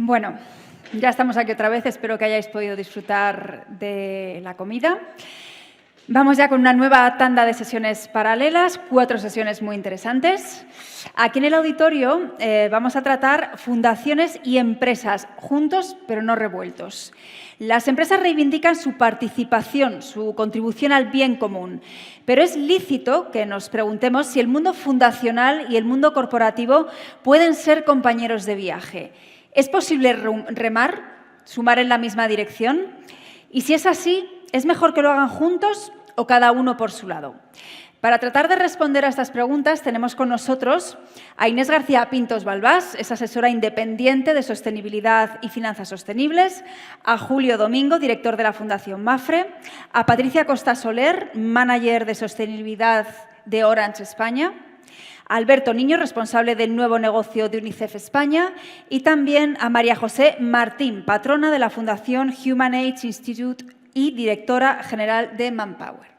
Bueno, ya estamos aquí otra vez. Espero que hayáis podido disfrutar de la comida. Vamos ya con una nueva tanda de sesiones paralelas, 4 sesiones muy interesantes. Aquí en el auditorio vamos a tratar fundaciones y empresas juntos, pero no revueltos. Las empresas reivindican su participación, su contribución al bien común, pero es lícito que nos preguntemos si el mundo fundacional y el mundo corporativo pueden ser compañeros de viaje. ¿Es posible remar, sumar en la misma dirección? Y si es así, ¿es mejor que lo hagan juntos o cada uno por su lado? Para tratar de responder a estas preguntas tenemos con nosotros a Inés García Pintos Balbás, es asesora independiente de sostenibilidad y finanzas sostenibles, a Julio Domingo, director de la Fundación Mapfre, a Patricia Costa Soler, manager de sostenibilidad de Orange España, a Alberto Niño, responsable del nuevo negocio de UNICEF España, y también a María José Martín, patrona de la Fundación Human Age Institute y directora general de Manpower.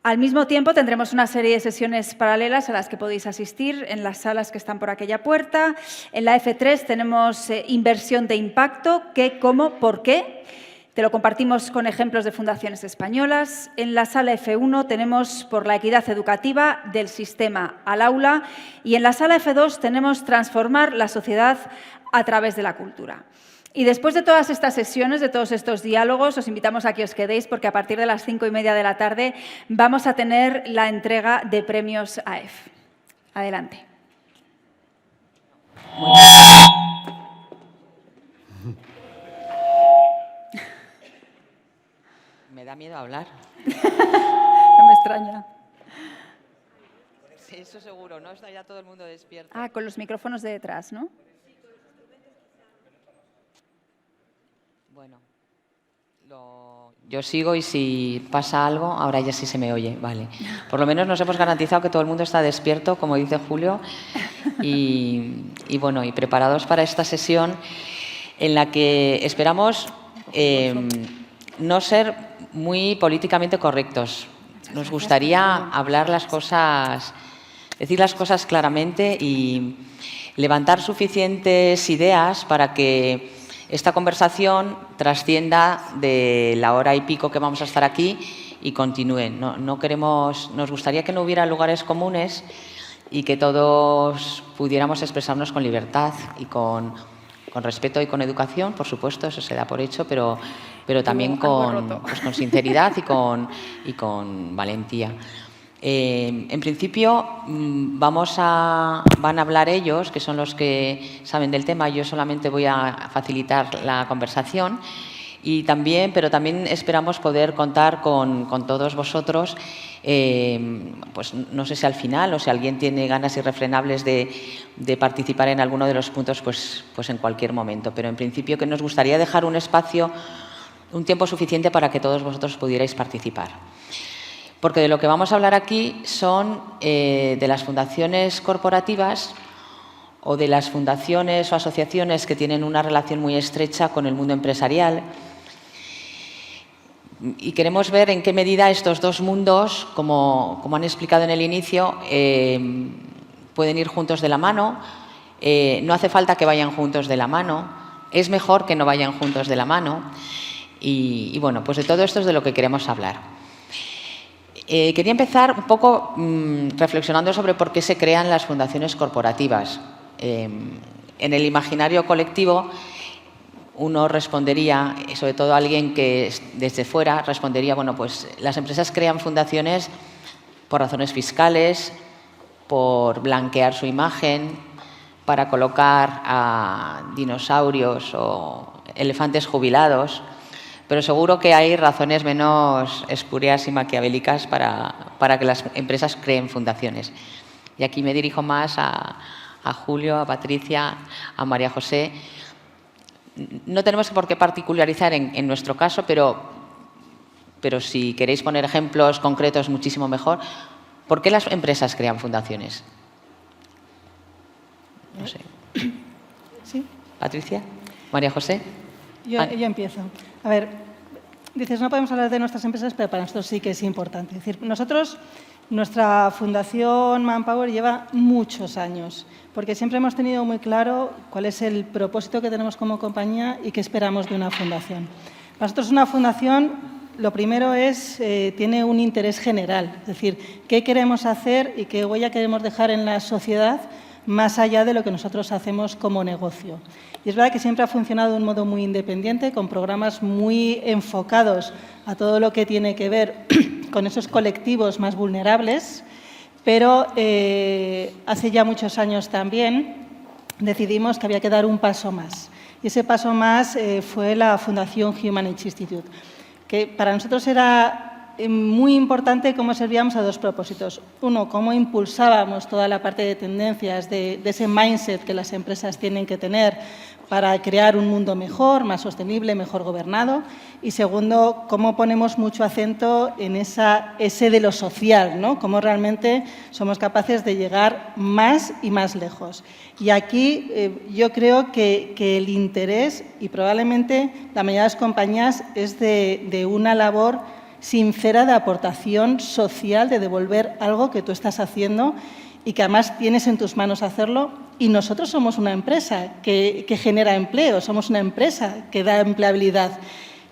Al mismo tiempo tendremos una serie de sesiones paralelas a las que podéis asistir en las salas que están por aquella puerta. En la F3 tenemos inversión de impacto, qué, cómo, por qué. Te lo compartimos con ejemplos de fundaciones españolas. En la sala F1 tenemos por la equidad educativa del sistema al aula y en la sala F2 tenemos transformar la sociedad a través de la cultura. Y después de todas estas sesiones, de todos estos diálogos, os invitamos a que os quedéis porque a partir de las 5:30 de la tarde vamos a tener la entrega de premios AEF. Adelante. Me da miedo hablar. No me extraña. Sí, eso seguro, ¿no? Está ya todo el mundo despierto. Ah, con los micrófonos de detrás, ¿no? Bueno, yo sigo y si pasa algo, ahora ya sí se me oye, vale. Por lo menos nos hemos garantizado que todo el mundo está despierto, como dice Julio, y bueno, y preparados para esta sesión en la que esperamos no ser muy políticamente correctos. Nos gustaría hablar las cosas, decir las cosas claramente y levantar suficientes ideas para que esta conversación trascienda de la hora y pico que vamos a estar aquí y continúe. Nos gustaría que no hubiera lugares comunes y que todos pudiéramos expresarnos con libertad y con respeto y con educación, por supuesto, eso se da por hecho, pero también con sinceridad y con valentía. En principio van a hablar ellos, que son los que saben del tema. Yo solamente voy a facilitar la conversación pero también esperamos poder contar con todos vosotros, pues no sé si al final o si alguien tiene ganas irrefrenables de participar en alguno de los puntos, pues en cualquier momento. Pero en principio que nos gustaría dejar un espacio, un tiempo suficiente para que todos vosotros pudierais participar. Porque de lo que vamos a hablar aquí son de las fundaciones corporativas o de las fundaciones o asociaciones que tienen una relación muy estrecha con el mundo empresarial. Y queremos ver en qué medida estos dos mundos, como han explicado en el inicio, pueden ir juntos de la mano. No hace falta que vayan juntos de la mano. Es mejor que no vayan juntos de la mano. Y bueno, pues de todo esto es de lo que queremos hablar. Quería empezar un poco reflexionando sobre por qué se crean las fundaciones corporativas. En el imaginario colectivo, uno respondería, sobre todo alguien que desde fuera, respondería, bueno, pues las empresas crean fundaciones por razones fiscales, por blanquear su imagen, para colocar a dinosaurios o elefantes jubilados. Pero seguro que hay razones menos espurias y maquiavélicas para que las empresas creen fundaciones. Y aquí me dirijo más a Julio, a Patricia, a María José. No tenemos por qué particularizar en nuestro caso, pero si queréis poner ejemplos concretos, muchísimo mejor. ¿Por qué las empresas crean fundaciones? No sé. ¿Sí? ¿Patricia? ¿María José? Yo empiezo. A ver, dices, no podemos hablar de nuestras empresas, pero para nosotros sí que es importante. Es decir, nosotros, nuestra Fundación Manpower lleva muchos años, porque siempre hemos tenido muy claro cuál es el propósito que tenemos como compañía y qué esperamos de una fundación. Para nosotros una fundación, lo primero es, tiene un interés general, es decir, qué queremos hacer y qué huella queremos dejar en la sociedad más allá de lo que nosotros hacemos como negocio. Y es verdad que siempre ha funcionado de un modo muy independiente, con programas muy enfocados a todo lo que tiene que ver con esos colectivos más vulnerables, pero hace ya muchos años también decidimos que había que dar un paso más. Y ese paso más fue la Fundación Humanity Institute, que para nosotros era muy importante cómo servíamos a dos propósitos. Uno, cómo impulsábamos toda la parte de tendencias, de ese mindset que las empresas tienen que tener para crear un mundo mejor, más sostenible, mejor gobernado. Y segundo, cómo ponemos mucho acento en ese de lo social, ¿no? Cómo realmente somos capaces de llegar más y más lejos. Y aquí yo creo que el interés, y probablemente la mayoría de las compañías, es de una labor sincera de aportación social, de devolver algo que tú estás haciendo y que además tienes en tus manos hacerlo. Y nosotros somos una empresa que genera empleo, somos una empresa que da empleabilidad.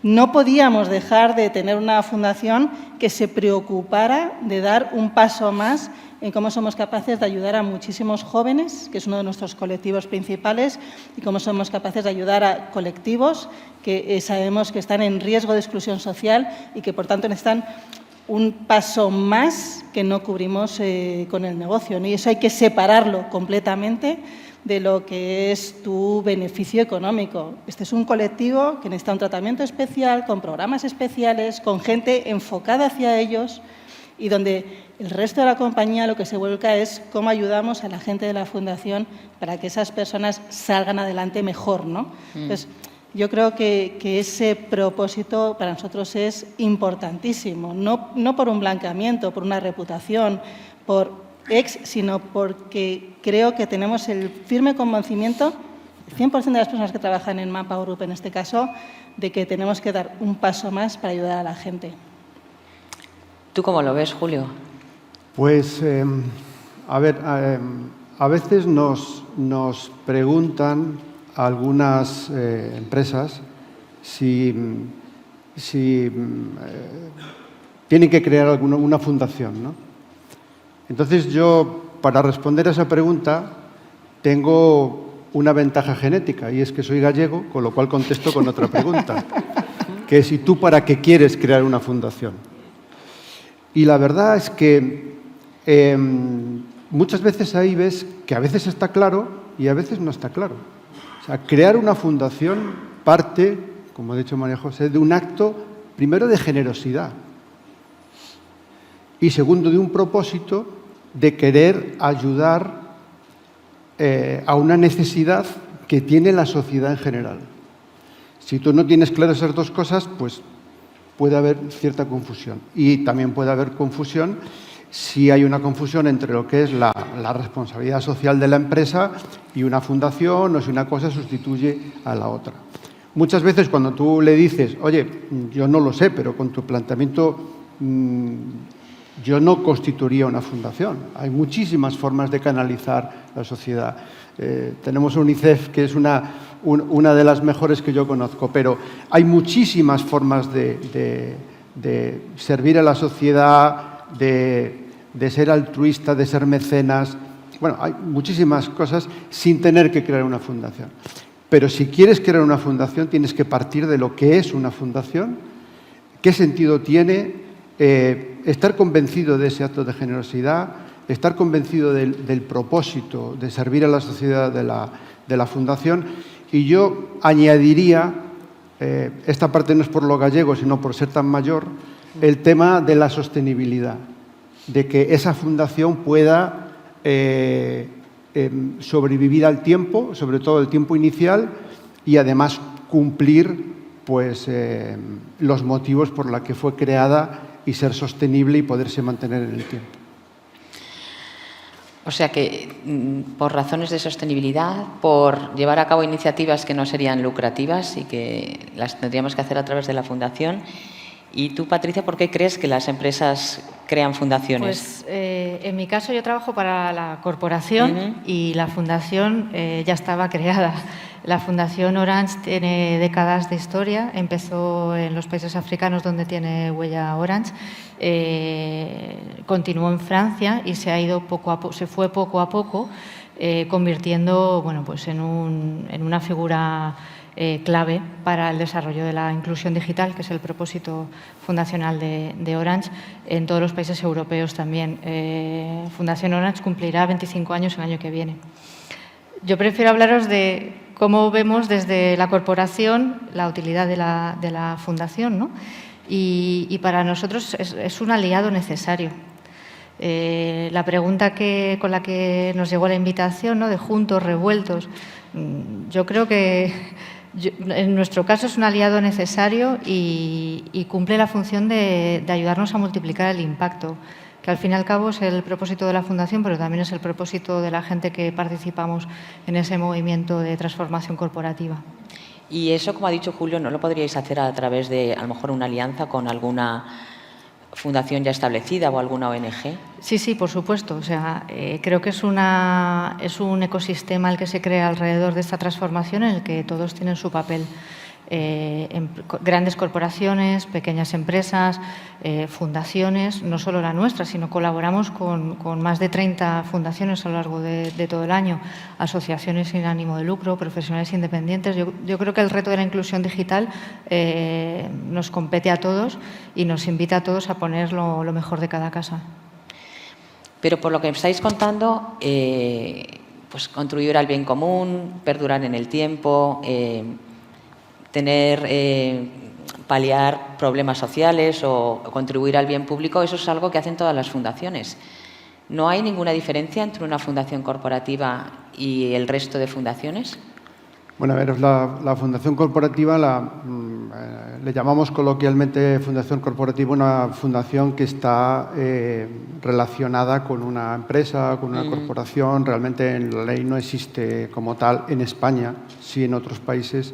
No podíamos dejar de tener una fundación que se preocupara de dar un paso más en cómo somos capaces de ayudar a muchísimos jóvenes, que es uno de nuestros colectivos principales, y cómo somos capaces de ayudar a colectivos que sabemos que están en riesgo de exclusión social y que, por tanto, necesitan un paso más que no cubrimos con el negocio, ¿no? Y eso hay que separarlo completamente de lo que es tu beneficio económico. Este es un colectivo que necesita un tratamiento especial, con programas especiales, con gente enfocada hacia ellos y donde el resto de la compañía lo que se vuelca es cómo ayudamos a la gente de la fundación para que esas personas salgan adelante mejor, ¿no? Entonces, yo creo que ese propósito para nosotros es importantísimo, no por un blanqueamiento, por una reputación, por sino porque creo que tenemos el firme convencimiento, el 100% de las personas que trabajan en Manpower Group en este caso, de que tenemos que dar un paso más para ayudar a la gente. ¿Tú cómo lo ves, Julio? Pues, a ver, a veces nos preguntan algunas empresas si tienen que crear una fundación, ¿no? Entonces yo, para responder a esa pregunta, tengo una ventaja genética y es que soy gallego, con lo cual contesto con otra pregunta, que es ¿y tú para qué quieres crear una fundación? Y la verdad es que muchas veces ahí ves que a veces está claro y a veces no está claro. O sea, crear una fundación parte, como ha dicho María José, de un acto, primero, de generosidad y, segundo, de un propósito de querer ayudar a una necesidad que tiene la sociedad en general. Si tú no tienes claras esas dos cosas, pues puede haber cierta confusión. Y también puede haber confusión si hay una confusión entre lo que es la responsabilidad social de la empresa y una fundación, o si una cosa sustituye a la otra. Muchas veces cuando tú le dices, oye, yo no lo sé, pero con tu planteamiento yo no constituiría una fundación. Hay muchísimas formas de canalizar la sociedad. Tenemos UNICEF, que es una de las mejores que yo conozco, pero hay muchísimas formas de servir a la sociedad, de ser altruista, de ser mecenas. Bueno, hay muchísimas cosas sin tener que crear una fundación. Pero si quieres crear una fundación, tienes que partir de lo que es una fundación, qué sentido tiene, estar convencido de ese acto de generosidad, estar convencido del propósito de servir a la sociedad de la fundación. Y yo añadiría, esta parte no es por lo gallego, sino por ser tan mayor, el tema de la sostenibilidad, de que esa fundación pueda sobrevivir al tiempo, sobre todo el tiempo inicial, y además cumplir pues, los motivos por los que fue creada y ser sostenible y poderse mantener en el tiempo. O sea que por razones de sostenibilidad, por llevar a cabo iniciativas que no serían lucrativas y que las tendríamos que hacer a través de la fundación. ¿Y tú, Patricia, por qué crees que las empresas crean fundaciones? Pues en mi caso yo trabajo para la corporación y la fundación ya estaba creada. La Fundación Orange tiene décadas de historia, empezó en los países africanos donde tiene huella Orange, continuó en Francia y se fue poco a poco convirtiendo pues en una figura clave para el desarrollo de la inclusión digital, que es el propósito fundacional de Orange, en todos los países europeos también. Fundación Orange cumplirá 25 años el año que viene. Yo prefiero hablaros de cómo vemos desde la corporación la utilidad de la fundación, ¿no? Y para nosotros es un aliado necesario. La pregunta con la que nos llegó la invitación, ¿no?, de juntos, revueltos, yo creo que en nuestro caso es un aliado necesario y cumple la función de ayudarnos a multiplicar el impacto, que al fin y al cabo es el propósito de la Fundación, pero también es el propósito de la gente que participamos en ese movimiento de transformación corporativa. Y eso, como ha dicho Julio, ¿no lo podríais hacer a través de, a lo mejor, una alianza con alguna fundación ya establecida o alguna ONG? Sí, por supuesto. O sea, creo que es un ecosistema el que se crea alrededor de esta transformación en el que todos tienen su papel. Grandes corporaciones, pequeñas empresas, fundaciones, no solo la nuestra, sino colaboramos con más de 30 fundaciones a lo largo de todo el año, asociaciones sin ánimo de lucro, profesionales independientes. Yo creo que el reto de la inclusión digital nos compete a todos y nos invita a todos a poner lo mejor de cada casa. Pero por lo que me estáis contando, pues contribuir al bien común, perdurar en el tiempo, paliar problemas sociales o contribuir al bien público, eso es algo que hacen todas las fundaciones. ¿No hay ninguna diferencia entre una fundación corporativa y el resto de fundaciones? Bueno, a ver, la fundación corporativa le llamamos coloquialmente fundación corporativa, una fundación que está relacionada con una empresa, con una corporación. Realmente en la ley no existe como tal en España, sí en otros países,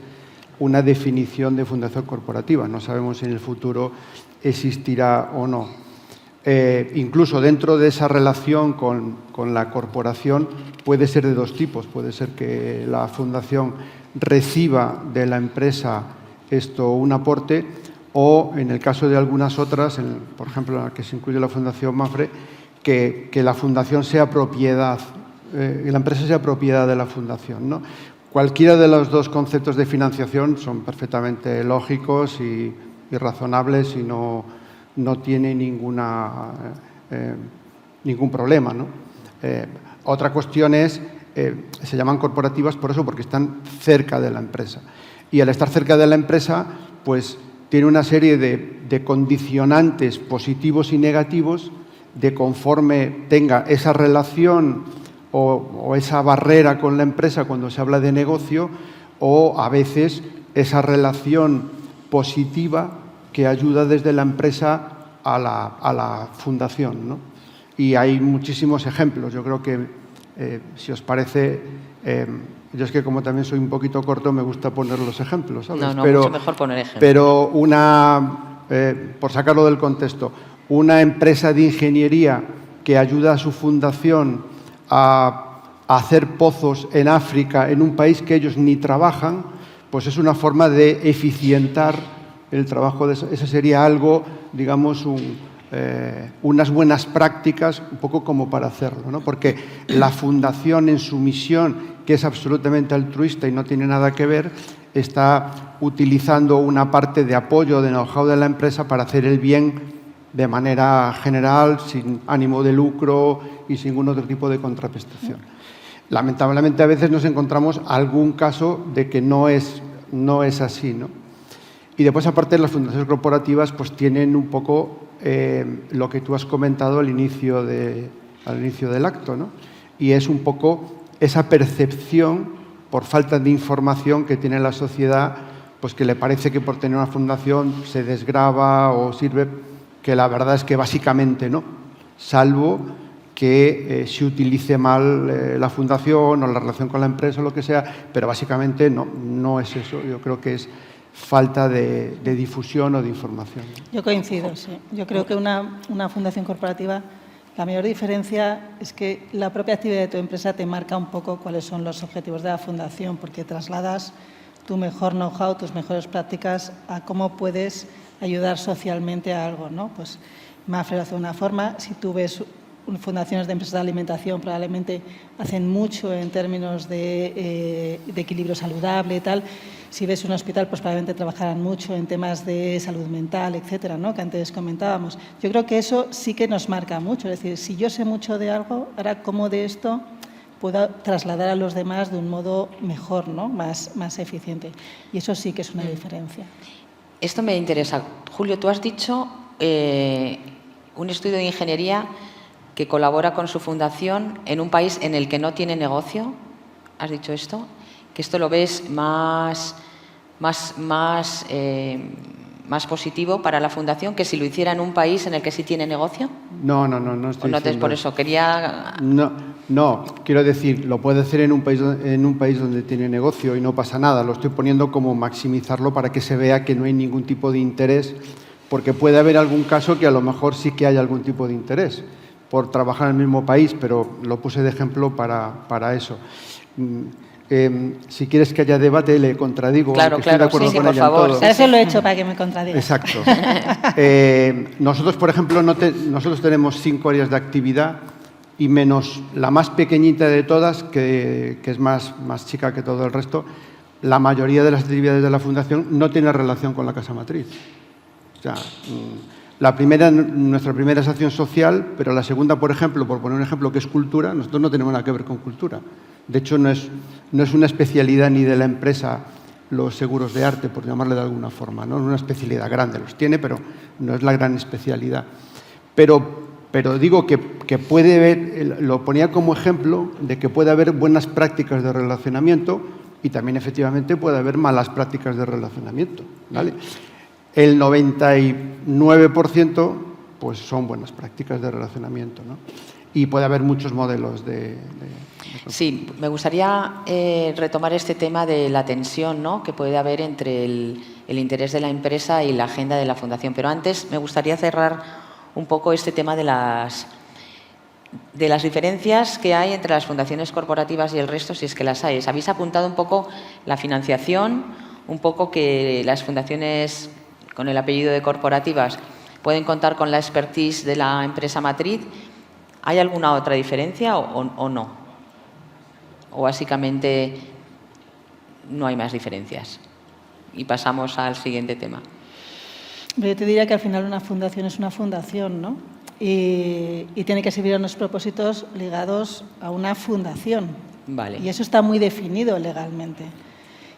una definición de fundación corporativa. No sabemos si en el futuro existirá o no. Incluso dentro de esa relación con la corporación puede ser de dos tipos. Puede ser que la fundación reciba de la empresa un aporte, o en el caso de algunas otras, por ejemplo en la que se incluye la Fundación Mapfre, que la fundación sea propiedad, que la empresa sea propiedad de la fundación, ¿no? Cualquiera de los dos conceptos de financiación son perfectamente lógicos y razonables y no tiene ningún problema, ¿no? Otra cuestión es, se llaman corporativas por eso, porque están cerca de la empresa. Y al estar cerca de la empresa, pues tiene una serie de condicionantes positivos y negativos de conforme tenga esa relación o esa barrera con la empresa cuando se habla de negocio, o a veces esa relación positiva que ayuda desde la empresa a la fundación, ¿no? Y hay muchísimos ejemplos. Yo creo que, si os parece, yo es que como también soy un poquito corto, me gusta poner los ejemplos, ¿sabes? No, mucho mejor poner ejemplos. Pero por sacarlo del contexto, una empresa de ingeniería que ayuda a su fundación a hacer pozos en África, en un país que ellos ni trabajan, pues es una forma de eficientar el trabajo de eso. Ese sería algo, digamos, unas buenas prácticas, un poco como para hacerlo, ¿no? Porque la fundación en su misión, que es absolutamente altruista y no tiene nada que ver, está utilizando una parte de apoyo, de know-how de la empresa para hacer el bien de manera general, sin ánimo de lucro y sin ningún otro tipo de contraprestación. Lamentablemente a veces nos encontramos algún caso de que no es así, ¿no? Y después, aparte, las fundaciones corporativas pues tienen un poco lo que tú has comentado al inicio del acto, ¿no? Y es un poco esa percepción, por falta de información que tiene la sociedad, pues que le parece que por tener una fundación se desgrava o sirve, que la verdad es que básicamente no, salvo que se utilice mal la fundación o la relación con la empresa o lo que sea, pero básicamente no es eso. Yo creo que es falta de difusión o de información. Yo coincido, sí. Yo creo que una fundación corporativa, la mayor diferencia es que la propia actividad de tu empresa te marca un poco cuáles son los objetivos de la fundación, porque trasladas tu mejor know-how, tus mejores prácticas a cómo puedes ayudar socialmente a algo, ¿no? Pues Mapfre hace una forma, si tú ves fundaciones de empresas de alimentación probablemente hacen mucho en términos de equilibrio saludable y tal. Si ves un hospital, pues probablemente trabajarán mucho en temas de salud mental, etcétera, ¿no? Que antes comentábamos. Yo creo que eso sí que nos marca mucho. Es decir, si yo sé mucho de algo, ahora cómo de esto puedo trasladar a los demás de un modo mejor, ¿no? Más eficiente. Y eso sí que es una diferencia. Esto me interesa. Julio, tú has dicho un estudio de ingeniería que colabora con su fundación en un país en el que no tiene negocio. ¿Has dicho esto? Que esto lo ves más positivo para la fundación que si lo hiciera en un país en el que sí tiene negocio. No estoy diciendo por eso quería... No, quiero decir, lo puede hacer en un país donde tiene negocio y no pasa nada. Lo estoy poniendo como maximizarlo para que se vea que no hay ningún tipo de interés, porque puede haber algún caso que a lo mejor sí que hay algún tipo de interés por trabajar en el mismo país, pero lo puse de ejemplo para eso. Si quieres que haya debate, le contradigo. Claro, estoy de acuerdo sí, con por ella en favor. todo. Eso lo he hecho para que me contradiga. Exacto. Nosotros, por ejemplo, nosotros tenemos 5 áreas de actividad y menos la más pequeñita de todas, que es más chica que todo el resto, la mayoría de las actividades de la Fundación no tiene relación con la casa matriz. O sea, nuestra primera es acción social, pero la segunda, por ejemplo, por poner un ejemplo, que es cultura, nosotros no tenemos nada que ver con cultura. De hecho, no es una especialidad ni de la empresa los seguros de arte, por llamarle de alguna forma, ¿no? Es una especialidad grande, los tiene, pero no es la gran especialidad. Pero digo que puede haber, lo ponía como ejemplo de que puede haber buenas prácticas de relacionamiento y también efectivamente puede haber malas prácticas de relacionamiento, ¿vale? El 99% pues son buenas prácticas de relacionamiento, ¿no? Y puede haber muchos modelos de Sí, me gustaría retomar este tema de la tensión, ¿no?, que puede haber entre el interés de la empresa y la agenda de la Fundación. Pero antes me gustaría cerrar un poco este tema de las diferencias que hay entre las fundaciones corporativas y el resto, si es que las hay. Habéis apuntado un poco la financiación, un poco que las fundaciones con el apellido de corporativas pueden contar con la expertise de la empresa matriz. ¿Hay alguna otra diferencia o no? ¿O básicamente no hay más diferencias? Y pasamos al siguiente tema. Yo te diría que al final una fundación es una fundación, ¿no? Y tiene que servir a unos propósitos ligados a una fundación. Vale. Y eso está muy definido legalmente.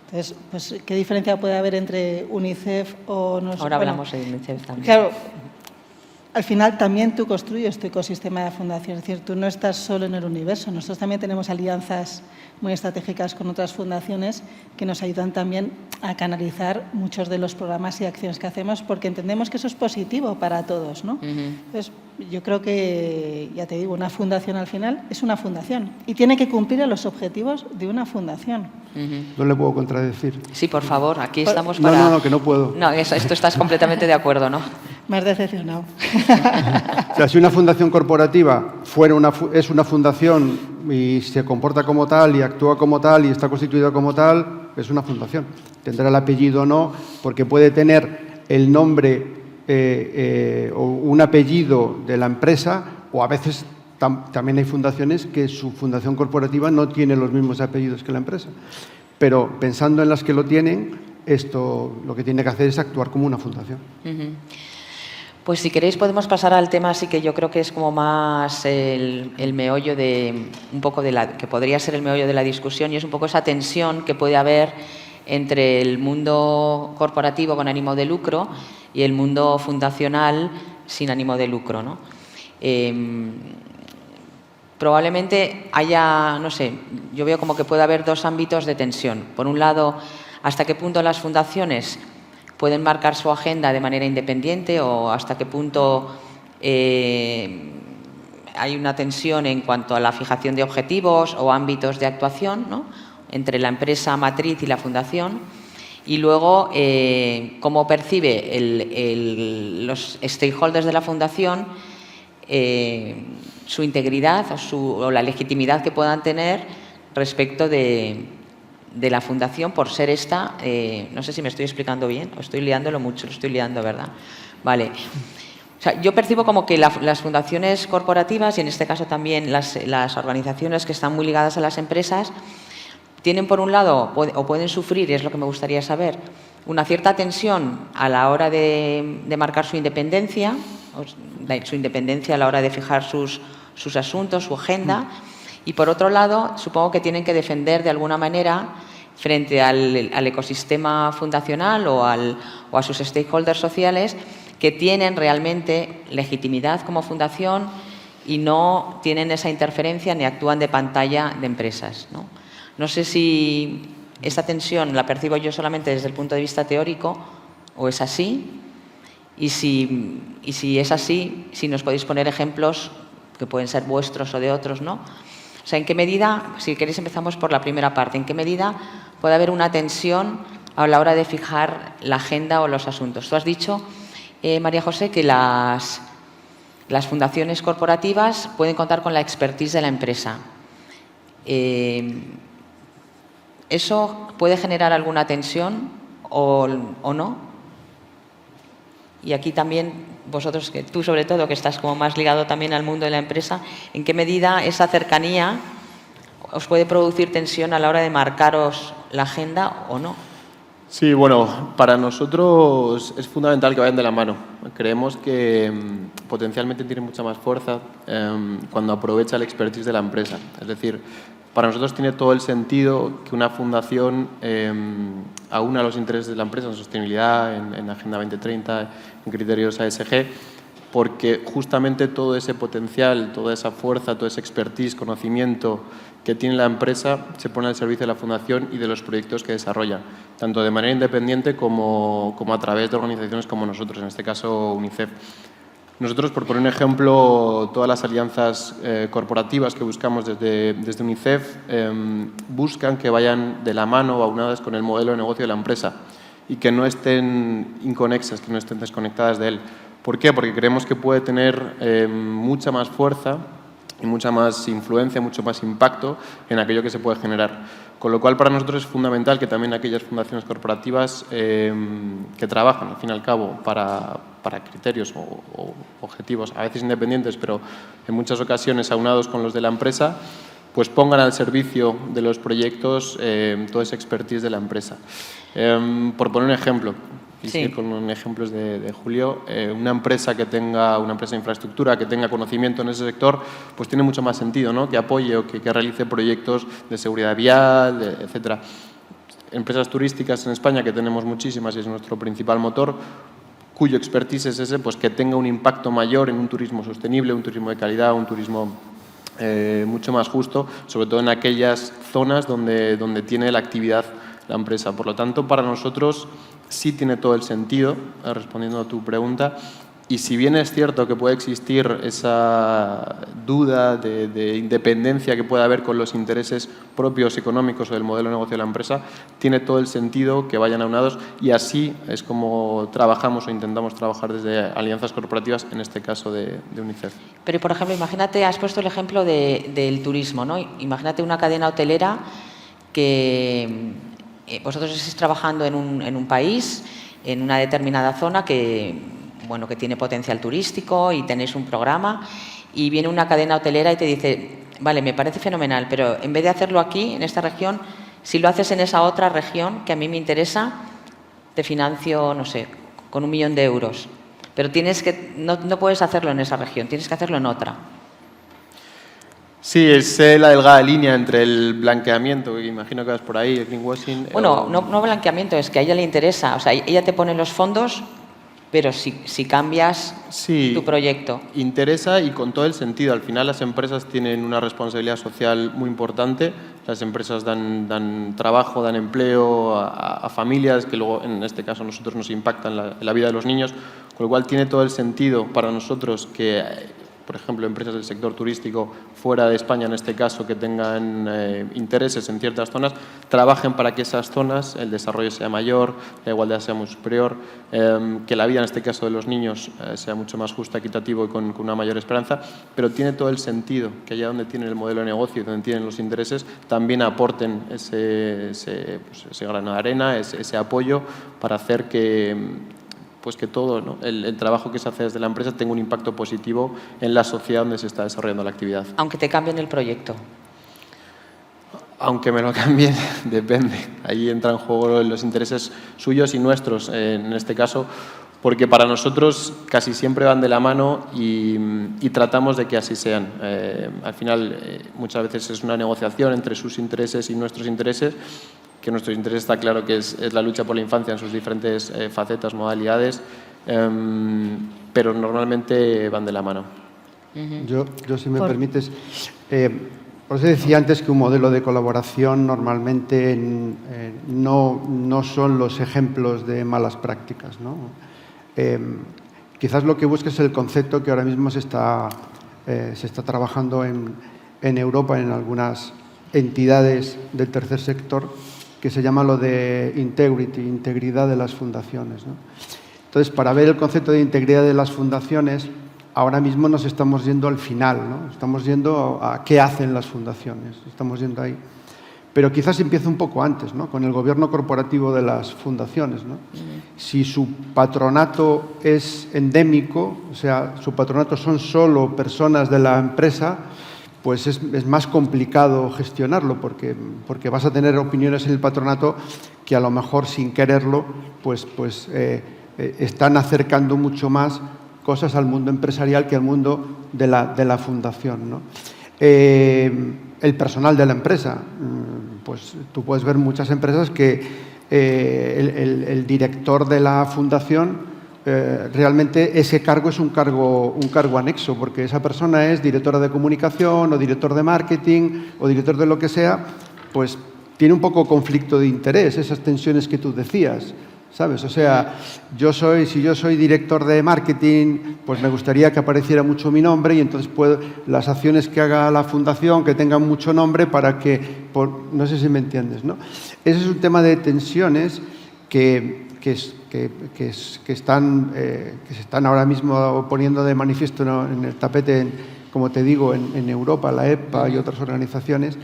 Entonces, pues, ¿qué diferencia puede haber entre UNICEF o nosotros? Ahora hablamos de UNICEF también. Claro, al final también tú construyes tu ecosistema de fundación, es decir, tú no estás solo en el universo. Nosotros también tenemos alianzas muy estratégicas con otras fundaciones que nos ayudan también a canalizar muchos de los programas y acciones que hacemos porque entendemos que eso es positivo para todos, ¿no? Entonces, yo creo que, ya te digo, una fundación al final es una fundación y tiene que cumplir los objetivos de una fundación. No le puedo contradecir. Sí, por favor, aquí estamos para... No, que no puedo. No, esto estás completamente de acuerdo, ¿no? Me has decepcionado. O sea, si una fundación corporativa es una fundación y se comporta como tal y actúa como tal y está constituida como tal, es una fundación. Tendrá el apellido o no, porque puede tener el nombre o un apellido de la empresa, o a veces también hay fundaciones que su fundación corporativa no tiene los mismos apellidos que la empresa. Pero pensando en las que lo tienen, esto lo que tiene que hacer es actuar como una fundación. Pues si queréis podemos pasar al tema, así que yo creo que es como más el meollo de un poco que podría ser el meollo de la discusión, y es un poco esa tensión que puede haber entre el mundo corporativo con ánimo de lucro y el mundo fundacional sin ánimo de lucro, ¿no? Probablemente haya, no sé, yo veo como que puede haber dos ámbitos de tensión. Por un lado, hasta qué punto las fundaciones pueden marcar su agenda de manera independiente o hasta qué punto hay una tensión en cuanto a la fijación de objetivos o ámbitos de actuación, ¿no?, entre la empresa matriz y la fundación. Y luego, cómo percibe los stakeholders de la fundación su integridad o la legitimidad que puedan tener respecto de la fundación por ser esta, no sé si me estoy explicando bien o estoy liándolo mucho, lo estoy liando, ¿verdad? Vale. O sea, yo percibo como que las fundaciones corporativas, y en este caso también las organizaciones que están muy ligadas a las empresas, tienen por un lado, o pueden sufrir, y es lo que me gustaría saber, una cierta tensión a la hora de marcar su independencia a la hora de fijar sus asuntos, su agenda, y por otro lado, supongo que tienen que defender de alguna manera frente al ecosistema fundacional o a sus stakeholders sociales que tienen realmente legitimidad como fundación y no tienen esa interferencia ni actúan de pantalla de empresas, ¿no? No sé si esta tensión la percibo yo solamente desde el punto de vista teórico o es así, y si es así, si nos podéis poner ejemplos que pueden ser vuestros o de otros, ¿no? O sea, ¿en qué medida, si queréis empezamos por la primera parte, en qué medida puede haber una tensión a la hora de fijar la agenda o los asuntos? Tú has dicho, María José, que las fundaciones corporativas pueden contar con la expertise de la empresa. ¿Eso puede generar alguna tensión o no? Y aquí también, vosotros, que tú sobre todo, que estás como más ligado también al mundo de la empresa, ¿en qué medida esa cercanía os puede producir tensión a la hora de marcaros la agenda o no? Sí, bueno, para nosotros es fundamental que vayan de la mano. Creemos que potencialmente tiene mucha más fuerza cuando aprovecha el expertise de la empresa. Es decir, para nosotros tiene todo el sentido que una fundación aúna los intereses de la empresa en sostenibilidad, en Agenda 2030, en criterios ASG, porque justamente todo ese potencial, toda esa fuerza, todo ese expertise, conocimiento que tiene la empresa se pone al servicio de la fundación y de los proyectos que desarrolla, tanto de manera independiente como a través de organizaciones como nosotros, en este caso UNICEF. Nosotros, por poner un ejemplo, todas las alianzas corporativas que buscamos desde UNICEF buscan que vayan de la mano o aunadas con el modelo de negocio de la empresa y que no estén inconexas, que no estén desconectadas de él. ¿Por qué? Porque creemos que puede tener mucha más fuerza y mucha más influencia, mucho más impacto en aquello que se puede generar. Con lo cual, para nosotros es fundamental que también aquellas fundaciones corporativas que trabajan, al fin y al cabo, para criterios o objetivos, a veces independientes, pero en muchas ocasiones aunados con los de la empresa, pues pongan al servicio de los proyectos todo ese expertise de la empresa. Por poner un ejemplo, sí, con ejemplos de Julio, una empresa de infraestructura que tenga conocimiento en ese sector, pues tiene mucho más sentido, ¿no?, que apoye o que realice proyectos de seguridad vial, etcétera. Empresas turísticas en España, que tenemos muchísimas y es nuestro principal motor, cuyo expertise es ese, pues que tenga un impacto mayor en un turismo sostenible, un turismo de calidad, un turismo mucho más justo, sobre todo en aquellas zonas donde tiene la actividad la empresa. Por lo tanto, para nosotros sí tiene todo el sentido, respondiendo a tu pregunta, y si bien es cierto que puede existir esa duda de independencia que puede haber con los intereses propios económicos o del modelo de negocio de la empresa, tiene todo el sentido que vayan aunados, y así es como trabajamos o intentamos trabajar desde alianzas corporativas, en este caso de UNICEF. Pero, por ejemplo, imagínate, has puesto el ejemplo del turismo, ¿no? Imagínate una cadena hotelera que vosotros estáis trabajando en un país, en una determinada zona que tiene potencial turístico y tenéis un programa, y viene una cadena hotelera y te dice, vale, me parece fenomenal, pero en vez de hacerlo aquí, en esta región, si lo haces en esa otra región que a mí me interesa, te financio, no sé, con 1 millón de euros. Pero no puedes hacerlo en esa región, tienes que hacerlo en otra. Sí, es la delgada línea entre el blanqueamiento, que imagino que vas por ahí, el greenwashing. Bueno, no blanqueamiento, es que a ella le interesa. O sea, ella te pone los fondos, pero si cambias tu proyecto. Interesa y con todo el sentido. Al final las empresas tienen una responsabilidad social muy importante. Las empresas dan trabajo, dan empleo a familias que luego, en este caso, nosotros nos impactan la vida de los niños. Con lo cual tiene todo el sentido para nosotros que por ejemplo, empresas del sector turístico fuera de España, en este caso, que tengan intereses en ciertas zonas, trabajen para que esas zonas, el desarrollo sea mayor, la igualdad sea muy superior, que la vida, en este caso de los niños, sea mucho más justa, equitativa y con una mayor esperanza, pero tiene todo el sentido que allá donde tienen el modelo de negocio y donde tienen los intereses, también aporten ese grano de arena, ese apoyo para hacer que todo, ¿no?, el trabajo que se hace desde la empresa tenga un impacto positivo en la sociedad donde se está desarrollando la actividad. Aunque te cambien el proyecto. Aunque me lo cambien, depende. Ahí entran en juego los intereses suyos y nuestros, en este caso, porque para nosotros casi siempre van de la mano y tratamos de que así sean. Al final, muchas veces es una negociación entre sus intereses y nuestros intereses, que nuestro interés está claro que es la lucha por la infancia en sus diferentes facetas, modalidades, pero normalmente van de la mano. Yo si me permites, os decía antes que un modelo de colaboración normalmente no son los ejemplos de malas prácticas, ¿no? Quizás lo que busca es el concepto que ahora mismo se está trabajando en Europa, en algunas entidades del tercer sector, que se llama lo de integridad de las fundaciones, ¿no? Entonces, para ver el concepto de integridad de las fundaciones, ahora mismo nos estamos yendo al final, ¿no? Estamos yendo a qué hacen las fundaciones, estamos yendo ahí. Pero quizás empiece un poco antes, ¿no?, con el gobierno corporativo de las fundaciones, ¿no? Si su patronato es endémico, o sea, su patronato son solo personas de la empresa, pues es más complicado gestionarlo porque vas a tener opiniones en el patronato que a lo mejor sin quererlo pues están acercando mucho más cosas al mundo empresarial que al mundo de la fundación, ¿no? El personal de la empresa, pues tú puedes ver muchas empresas que el director de la fundación realmente ese cargo es un cargo anexo, porque esa persona es directora de comunicación o director de marketing o director de lo que sea, pues tiene un poco conflicto de interés, esas tensiones que tú decías, ¿sabes? O sea, si yo soy director de marketing, pues me gustaría que apareciera mucho mi nombre y entonces las acciones que haga la fundación que tengan mucho nombre para que, no sé si me entiendes, ¿no? Ese es un tema de tensiones que se están ahora mismo poniendo de manifiesto en el tapete, como te digo, en Europa, la EPA y otras organizaciones,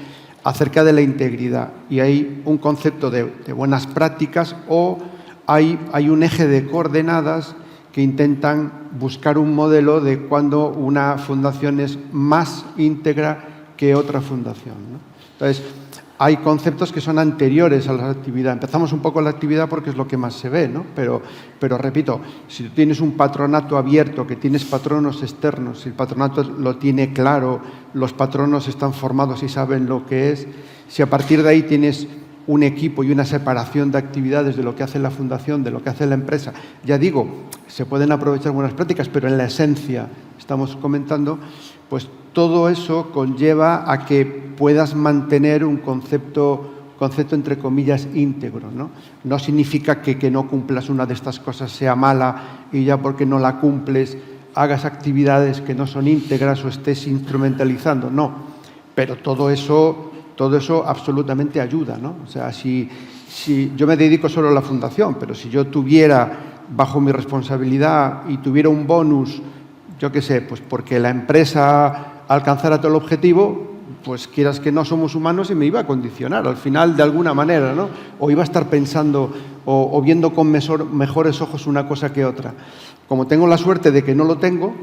acerca de la integridad. Y hay un concepto de buenas prácticas o hay un eje de coordenadas que intentan buscar un modelo de cuando una fundación es más íntegra que otra fundación, ¿no? Entonces, hay conceptos que son anteriores a la actividad. Empezamos un poco la actividad porque es lo que más se ve, ¿no? Pero repito, si tú tienes un patronato abierto, que tienes patronos externos, si el patronato lo tiene claro, los patronos están formados y saben lo que es, si a partir de ahí tienes un equipo y una separación de actividades de lo que hace la fundación, de lo que hace la empresa, ya digo, se pueden aprovechar buenas prácticas, pero en la esencia estamos comentando, pues todo eso conlleva a que puedas mantener un concepto entre comillas íntegro, ¿no? No significa que no cumplas una de estas cosas sea mala y ya porque no la cumples hagas actividades que no son íntegras o estés instrumentalizando, no. Pero todo eso absolutamente ayuda, ¿no? O sea, si yo me dedico solo a la fundación, pero si yo tuviera bajo mi responsabilidad y tuviera un bonus, yo qué sé, pues porque la empresa alcanzara todo el objetivo, pues quieras que no, somos humanos y me iba a condicionar al final de alguna manera, ¿no? O iba a estar pensando o viendo con mejores ojos una cosa que otra. Como tengo la suerte de que no lo tengo,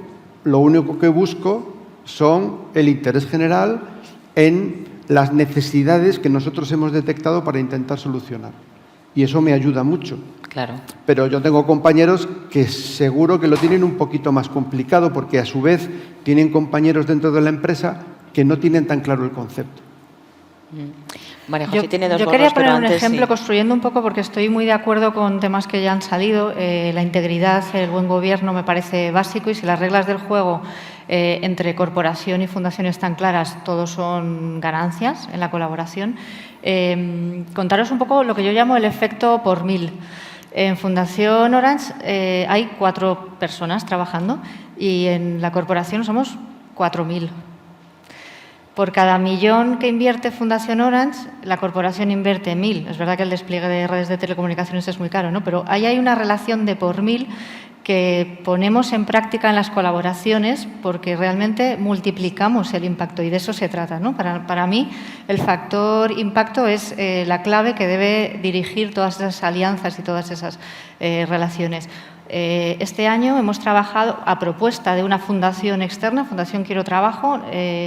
lo único que busco son el interés general en las necesidades que nosotros hemos detectado para intentar solucionar. Y eso me ayuda mucho. Claro. Pero yo tengo compañeros que seguro que lo tienen un poquito más complicado porque a su vez tienen compañeros dentro de la empresa que no tienen tan claro el concepto. María José tiene dos yo gorros, quería poner pero un antes, ejemplo sí. construyendo un poco porque estoy muy de acuerdo con temas que ya han salido. La integridad, el buen gobierno me parece básico y si las reglas del juego entre corporación y fundación están claras, todos son ganancias en la colaboración. Contaros un poco lo que yo llamo el efecto por 1000. En Fundación Orange hay 4 personas trabajando y en la corporación somos 4.000. Por cada 1.000.000 que invierte Fundación Orange, la corporación invierte 1.000. Es verdad que el despliegue de redes de telecomunicaciones es muy caro, ¿no? Pero ahí hay una relación de por 1.000 que ponemos en práctica en las colaboraciones porque realmente multiplicamos el impacto y de eso se trata, ¿no? Para mí, el factor impacto es la clave que debe dirigir todas esas alianzas y todas esas relaciones. Este año hemos trabajado a propuesta de una fundación externa, Fundación Quiero Trabajo,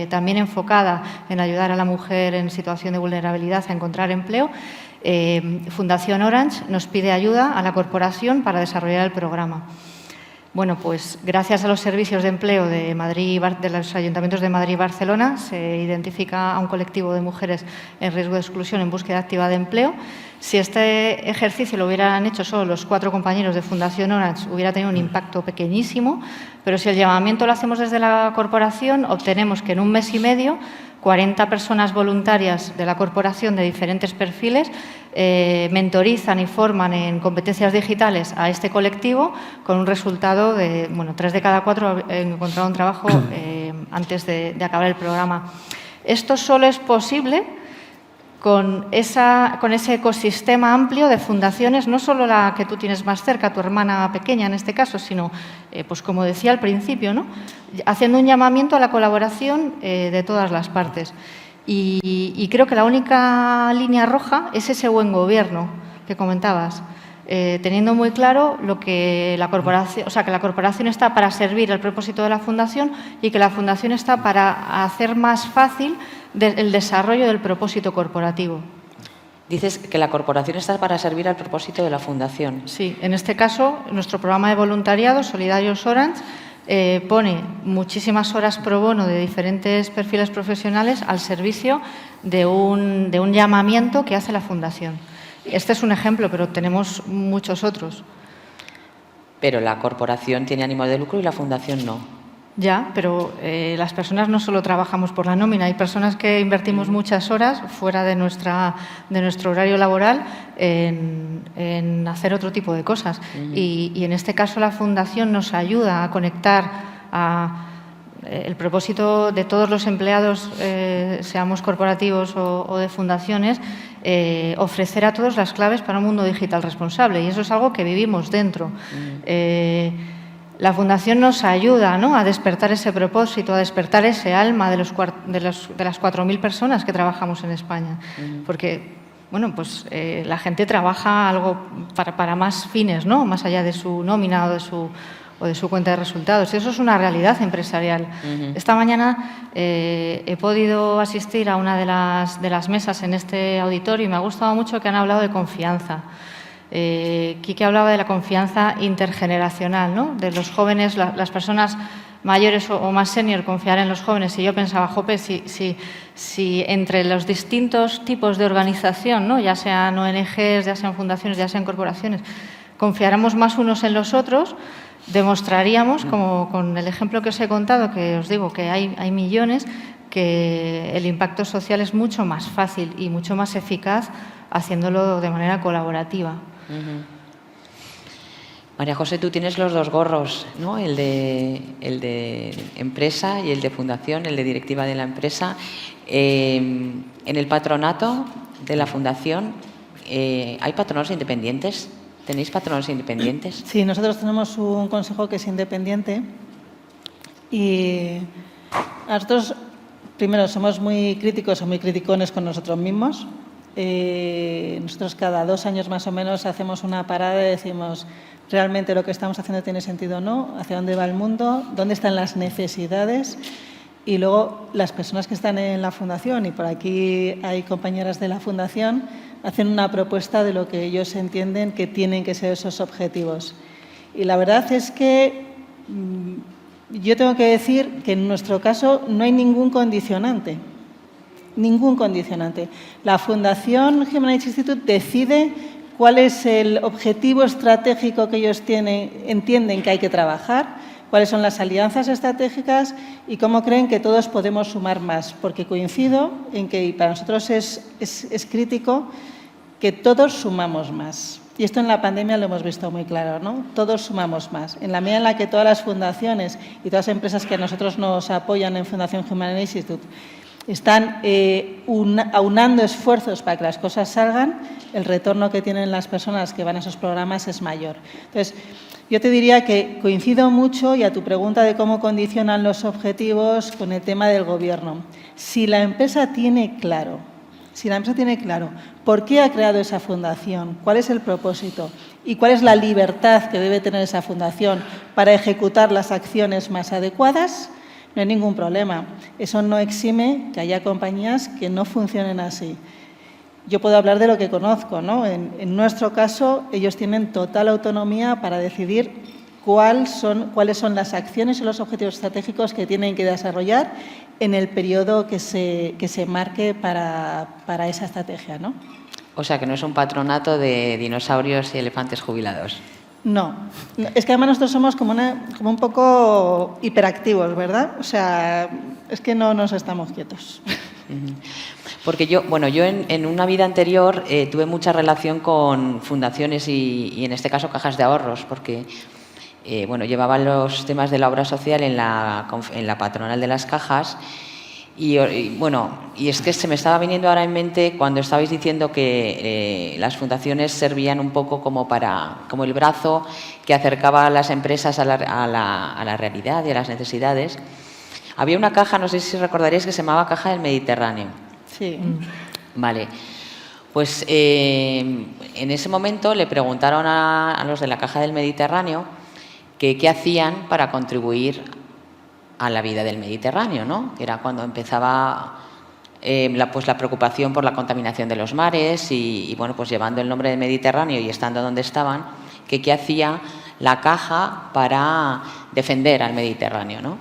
también enfocada en ayudar a la mujer en situación de vulnerabilidad a encontrar empleo. Fundación Orange nos pide ayuda a la corporación para desarrollar el programa. Bueno, pues gracias a los servicios de empleo de Madrid, de los ayuntamientos de Madrid y Barcelona, se identifica a un colectivo de mujeres en riesgo de exclusión en búsqueda activa de empleo. Si este ejercicio lo hubieran hecho solo los 4 compañeros de Fundación Orange, hubiera tenido un impacto pequeñísimo, pero si el llamamiento lo hacemos desde la corporación, obtenemos que en 1 mes y medio 40 personas voluntarias de la corporación de diferentes perfiles mentorizan y forman en competencias digitales a este colectivo con un resultado de, bueno, 3 de cada 4 encontraron trabajo antes de acabar el programa. Esto solo es posible con ese ecosistema amplio de fundaciones, no solo la que tú tienes más cerca, tu hermana pequeña en este caso, sino, pues como decía al principio, ¿no? Haciendo un llamamiento a la colaboración de todas las partes. Y creo que la única línea roja es ese buen gobierno que comentabas, teniendo muy claro lo que la corporación, o sea, que la corporación está para servir al propósito de la fundación y que la fundación está para hacer más fácil el desarrollo del propósito corporativo. Dices que la corporación está para servir al propósito de la fundación. Sí, en este caso, nuestro programa de voluntariado, Solidarios Orange, pone muchísimas horas pro bono de diferentes perfiles profesionales al servicio de un llamamiento que hace la fundación. Este es un ejemplo, pero tenemos muchos otros. Pero la corporación tiene ánimo de lucro y la fundación no. Ya, pero las personas no solo trabajamos por la nómina, hay personas que invertimos muchas horas fuera de nuestro horario laboral en hacer otro tipo de cosas. Y en este caso la Fundación nos ayuda a conectar el propósito de todos los empleados, seamos corporativos o de fundaciones, ofrecer a todos las claves para un mundo digital responsable. Y eso es algo que vivimos dentro. La Fundación nos ayuda, ¿no?, a despertar ese propósito, a despertar ese alma de las 4.000 personas que trabajamos en España. Porque, bueno, pues la gente trabaja algo para más fines, ¿no?, más allá de su nómina o de su cuenta de resultados. Eso es una realidad empresarial. Esta mañana he podido asistir a una de las mesas en este auditorio y me ha gustado mucho que han hablado de confianza. Quique hablaba de la confianza intergeneracional, ¿no?, de los jóvenes, las personas mayores o más senior confiar en los jóvenes. Y yo pensaba, jope, si entre los distintos tipos de organización, ¿no?, ya sean ONGs, ya sean fundaciones, ya sean corporaciones, confiáramos más unos en los otros, demostraríamos, como con el ejemplo que os he contado, que os digo que hay millones, que el impacto social es mucho más fácil y mucho más eficaz haciéndolo de manera colaborativa. María José, tú tienes los 2 gorros, ¿no?, el de empresa y el de fundación, el de directiva de la empresa. En el patronato de la fundación, ¿hay patronos independientes? ¿Tenéis patronos independientes? Sí, nosotros tenemos un consejo que es independiente y nosotros, primero, somos muy críticos o muy criticones con nosotros mismos. Nosotros cada 2 años más o menos hacemos una parada y decimos realmente lo que estamos haciendo tiene sentido o no, hacia dónde va el mundo, dónde están las necesidades y luego las personas que están en la fundación, y por aquí hay compañeras de la fundación, hacen una propuesta de lo que ellos entienden que tienen que ser esos objetivos. Y la verdad es que yo tengo que decir que en nuestro caso no hay ningún condicionante. Ningún condicionante. La Fundación Human Rights Institute decide cuál es el objetivo estratégico que ellos entienden que hay que trabajar, cuáles son las alianzas estratégicas y cómo creen que todos podemos sumar más. Porque coincido en que, y para nosotros es crítico, que todos sumamos más. Y esto en la pandemia lo hemos visto muy claro, ¿no? Todos sumamos más. En la medida en la que todas las fundaciones y todas las empresas que a nosotros nos apoyan en Fundación Human Institute están aunando esfuerzos para que las cosas salgan, el retorno que tienen las personas que van a esos programas es mayor. Entonces, yo te diría que coincido mucho, y a tu pregunta de cómo condicionan los objetivos, con el tema del Gobierno. Si la empresa tiene claro por qué ha creado esa fundación, cuál es el propósito y cuál es la libertad que debe tener esa fundación para ejecutar las acciones más adecuadas, no hay ningún problema. Eso no exime que haya compañías que no funcionen así. Yo puedo hablar de lo que conozco, ¿no? En nuestro caso, ellos tienen total autonomía para decidir cuáles son las acciones y los objetivos estratégicos que tienen que desarrollar en el periodo que se marque para esa estrategia, ¿no? O sea, que no es un patronato de dinosaurios y elefantes jubilados. No, es que además nosotros somos como un poco hiperactivos, ¿verdad? O sea, es que no nos estamos quietos. Porque yo en una vida anterior tuve mucha relación con fundaciones y en este caso cajas de ahorros, porque llevaba los temas de la obra social en la patronal de las cajas y es que se me estaba viniendo ahora en mente cuando estabais diciendo que las fundaciones servían un poco como el brazo que acercaba a las empresas a la realidad y a las necesidades. Había una caja, no sé si recordaréis, que se llamaba Caja del Mediterráneo. Sí. Vale. Pues en ese momento le preguntaron a los de la Caja del Mediterráneo que qué hacían para contribuir a la vida del Mediterráneo, ¿no? Que era cuando empezaba la preocupación por la contaminación de los mares y llevando el nombre del Mediterráneo y estando donde estaban, que qué hacía la Caja para defender al Mediterráneo, ¿no?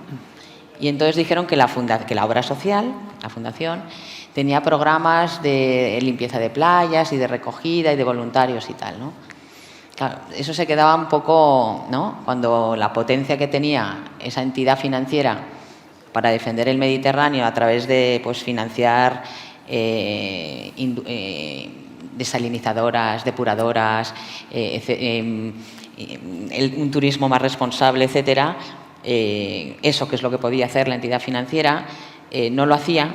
Y entonces dijeron que la obra social, la fundación, tenía programas de limpieza de playas y de recogida y de voluntarios y tal, ¿no? Claro, eso se quedaba un poco, ¿no? Cuando la potencia que tenía esa entidad financiera para defender el Mediterráneo a través de financiar desalinizadoras, depuradoras, un turismo más responsable, etcétera. Eso que es lo que podía hacer la entidad financiera, no lo hacía,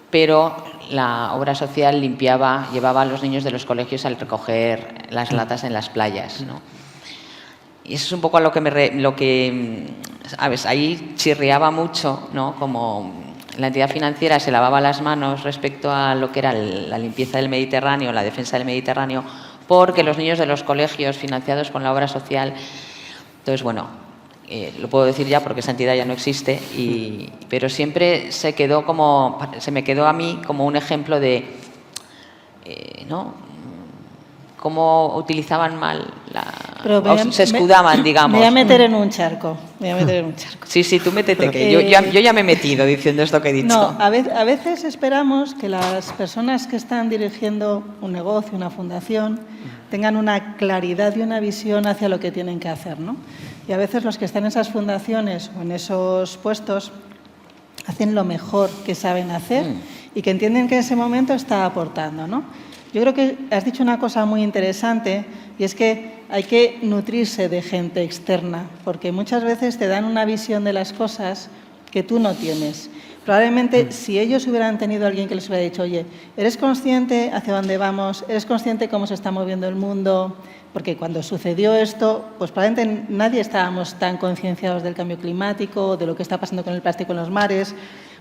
pero la obra social llevaba a los niños de los colegios al recoger las latas en las playas, ¿no? Y eso es un poco a lo que ¿sabes? Ahí chirriaba mucho, ¿no? Como la entidad financiera se lavaba las manos respecto a lo que era la limpieza del Mediterráneo, la defensa del Mediterráneo, porque los niños de los colegios financiados con la obra social. Entonces, lo puedo decir ya porque esa entidad ya no existe, pero siempre se me quedó a mí como un ejemplo de cómo utilizaban mal se escudaban, digamos. Me voy a meter en un charco. Sí, tú métete, que yo ya me he metido diciendo esto que he dicho. No, a veces esperamos que las personas que están dirigiendo un negocio, una fundación, tengan una claridad y una visión hacia lo que tienen que hacer, ¿no? Y a veces los que están en esas fundaciones o en esos puestos hacen lo mejor que saben hacer y que entienden que en ese momento está aportando, ¿no? Yo creo que has dicho una cosa muy interesante y es que hay que nutrirse de gente externa, porque muchas veces te dan una visión de las cosas que tú no tienes. Probablemente si ellos hubieran tenido a alguien que les hubiera dicho, oye, ¿eres consciente hacia dónde vamos? ¿Eres consciente cómo se está moviendo el mundo? Porque cuando sucedió esto, pues probablemente nadie estábamos tan concienciados del cambio climático, de lo que está pasando con el plástico en los mares.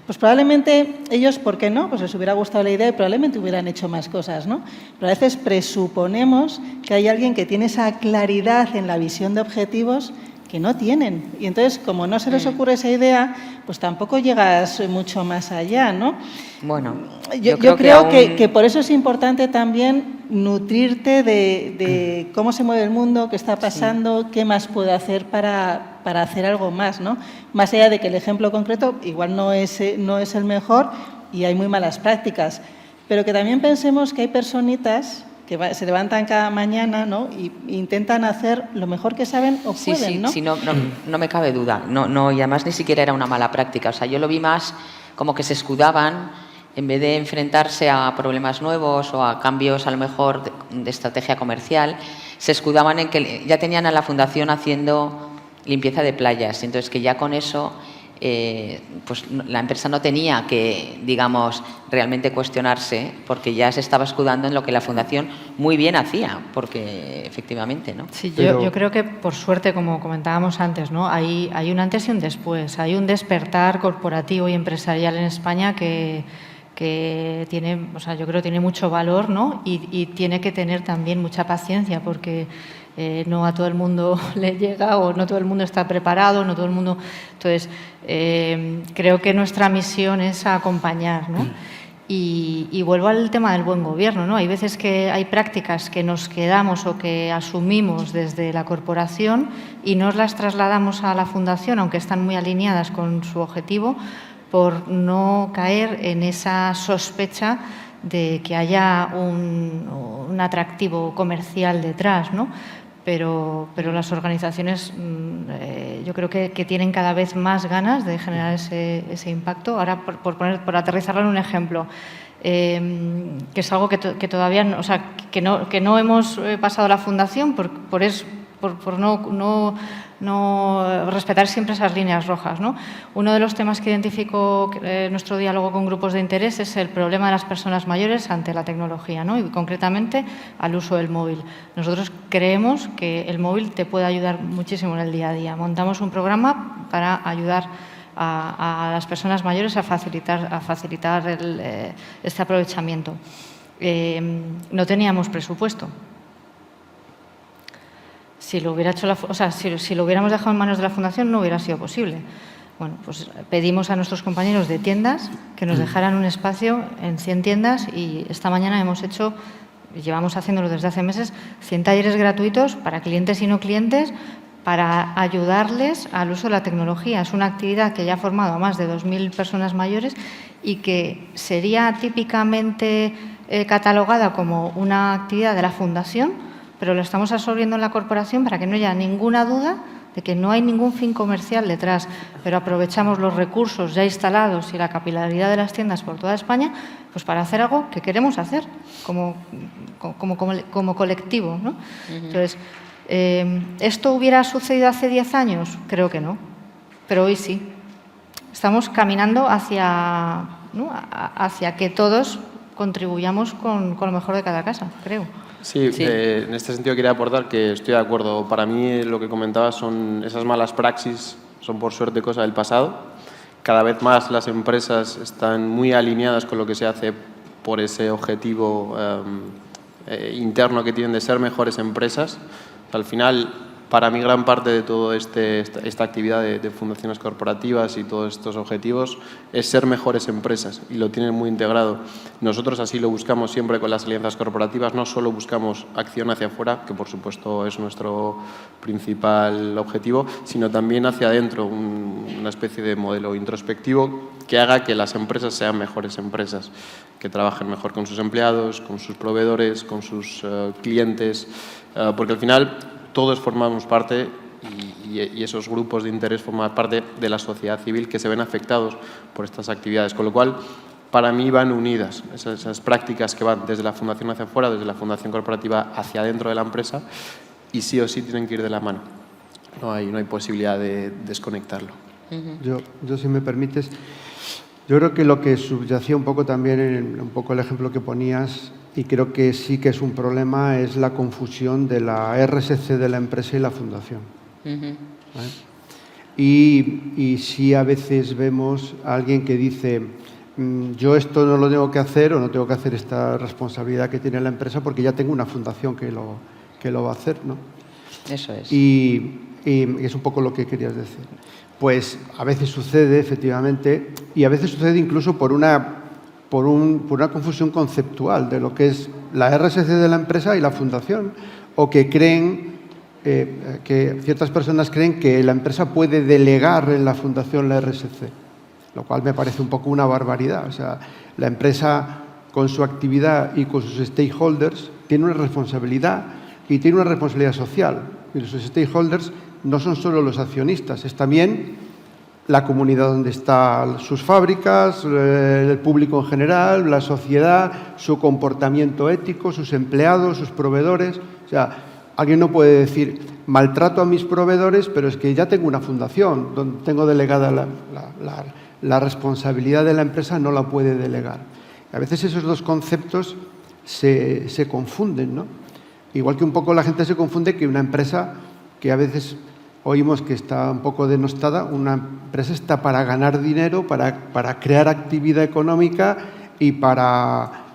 Pues probablemente ellos, ¿por qué no? Pues les hubiera gustado la idea y probablemente hubieran hecho más cosas, ¿no? Pero a veces presuponemos que hay alguien que tiene esa claridad en la visión de objetivos que no tienen. Y entonces, como no se les ocurre esa idea, pues tampoco llegas mucho más allá, ¿no? Bueno, yo creo que por eso es importante también nutrirte de cómo se mueve el mundo, qué está pasando, qué más puedo hacer para hacer algo más, ¿no? Más allá de que el ejemplo concreto igual no es el mejor y hay muy malas prácticas, pero que también pensemos que hay personitas que se levantan cada mañana, ¿no? Y intentan hacer lo mejor que saben o pueden, ¿no? Sí, no me cabe duda. No, y además ni siquiera era una mala práctica. O sea, yo lo vi más como que se escudaban en vez de enfrentarse a problemas nuevos o a cambios a lo mejor de estrategia comercial, se escudaban en que ya tenían a la fundación haciendo limpieza de playas, entonces que ya con eso pues la empresa no tenía que, digamos, realmente cuestionarse, porque ya se estaba escudando en lo que la fundación muy bien hacía, porque efectivamente, ¿no? Sí, Pero- yo creo que por suerte, como comentábamos antes, ¿no? Hay un antes y un después. Hay un despertar corporativo y empresarial en España que tiene, o sea, yo creo que tiene mucho valor, ¿no? Y tiene que tener también mucha paciencia, porque no a todo el mundo le llega, o no todo el mundo está preparado, no todo el mundo. Entonces, creo que nuestra misión es acompañar, ¿no? Y vuelvo al tema del buen gobierno, ¿no? Hay veces que hay prácticas que nos quedamos o que asumimos desde la corporación y nos las trasladamos a la fundación, aunque están muy alineadas con su objetivo, por no caer en esa sospecha de que haya un atractivo comercial detrás, ¿no? Pero las organizaciones yo creo que tienen cada vez más ganas de generar ese impacto. Ahora, por aterrizarlo en un ejemplo, que es algo que todavía no, o sea, que no hemos pasado a la fundación por no respetar siempre esas líneas rojas, ¿no? Uno de los temas que identificó nuestro diálogo con grupos de interés es el problema de las personas mayores ante la tecnología, ¿no? Y concretamente al uso del móvil. Nosotros creemos que el móvil te puede ayudar muchísimo en el día a día. Montamos un programa para ayudar a las personas mayores a facilitar este aprovechamiento. No teníamos presupuesto. Si lo hubiera hecho si lo hubiéramos dejado en manos de la Fundación, no hubiera sido posible. Bueno, pues pedimos a nuestros compañeros de tiendas que nos dejaran un espacio en 100 tiendas y esta mañana llevamos haciéndolo desde hace meses, 100 talleres gratuitos para clientes y no clientes para ayudarles al uso de la tecnología. Es una actividad que ya ha formado a más de 2.000 personas mayores y que sería típicamente catalogada como una actividad de la Fundación, pero lo estamos absorbiendo en la corporación para que no haya ninguna duda de que no hay ningún fin comercial detrás, pero aprovechamos los recursos ya instalados y la capilaridad de las tiendas por toda España pues para hacer algo que queremos hacer como colectivo, ¿no? Entonces, ¿esto hubiera sucedido hace 10 años? Creo que no, pero hoy sí. Estamos caminando hacia que todos contribuyamos con lo mejor de cada casa, creo. Sí, en este sentido quería aportar que estoy de acuerdo. Para mí lo que comentaba son esas malas praxis, son por suerte cosa del pasado. Cada vez más las empresas están muy alineadas con lo que se hace por ese objetivo interno que tienen de ser mejores empresas. Al final, para mí gran parte de toda esta actividad de fundaciones corporativas y todos estos objetivos es ser mejores empresas y lo tienen muy integrado. Nosotros así lo buscamos siempre con las alianzas corporativas, no solo buscamos acción hacia afuera, que por supuesto es nuestro principal objetivo, sino también hacia adentro, una especie de modelo introspectivo que haga que las empresas sean mejores empresas, que trabajen mejor con sus empleados, con sus proveedores, con sus clientes, porque al final todos formamos parte y esos grupos de interés forman parte de la sociedad civil que se ven afectados por estas actividades. Con lo cual, para mí van unidas esas prácticas que van desde la fundación hacia afuera, desde la fundación corporativa hacia adentro de la empresa y sí o sí tienen que ir de la mano. No hay posibilidad de desconectarlo. Yo, si me permites, yo creo que lo que subyacía un poco también en un poco el ejemplo que ponías, y creo que sí que es un problema, es la confusión de la RSC de la empresa y la fundación. ¿Vale? Y sí a veces vemos a alguien que dice, yo esto no lo tengo que hacer o no tengo que hacer esta responsabilidad que tiene la empresa porque ya tengo una fundación que lo va a hacer, ¿no? Eso es. Y es un poco lo que querías decir. Pues a veces sucede, efectivamente, y a veces sucede incluso por una confusión conceptual de lo que es la RSC de la empresa y la fundación, o que creen que ciertas personas creen que la empresa puede delegar en la fundación la RSC, lo cual me parece un poco una barbaridad. O sea, la empresa con su actividad y con sus stakeholders tiene una responsabilidad y tiene una responsabilidad social. Y sus stakeholders no son solo los accionistas, es también la comunidad donde están sus fábricas, el público en general, la sociedad, su comportamiento ético, sus empleados, sus proveedores. O sea, alguien no puede decir, maltrato a mis proveedores, pero es que ya tengo una fundación donde tengo delegada la responsabilidad de la empresa, no la puede delegar. A veces esos dos conceptos se confunden, ¿no? Igual que un poco la gente se confunde que una empresa, que a veces oímos que está un poco denostada, una empresa está para ganar dinero, para crear actividad económica y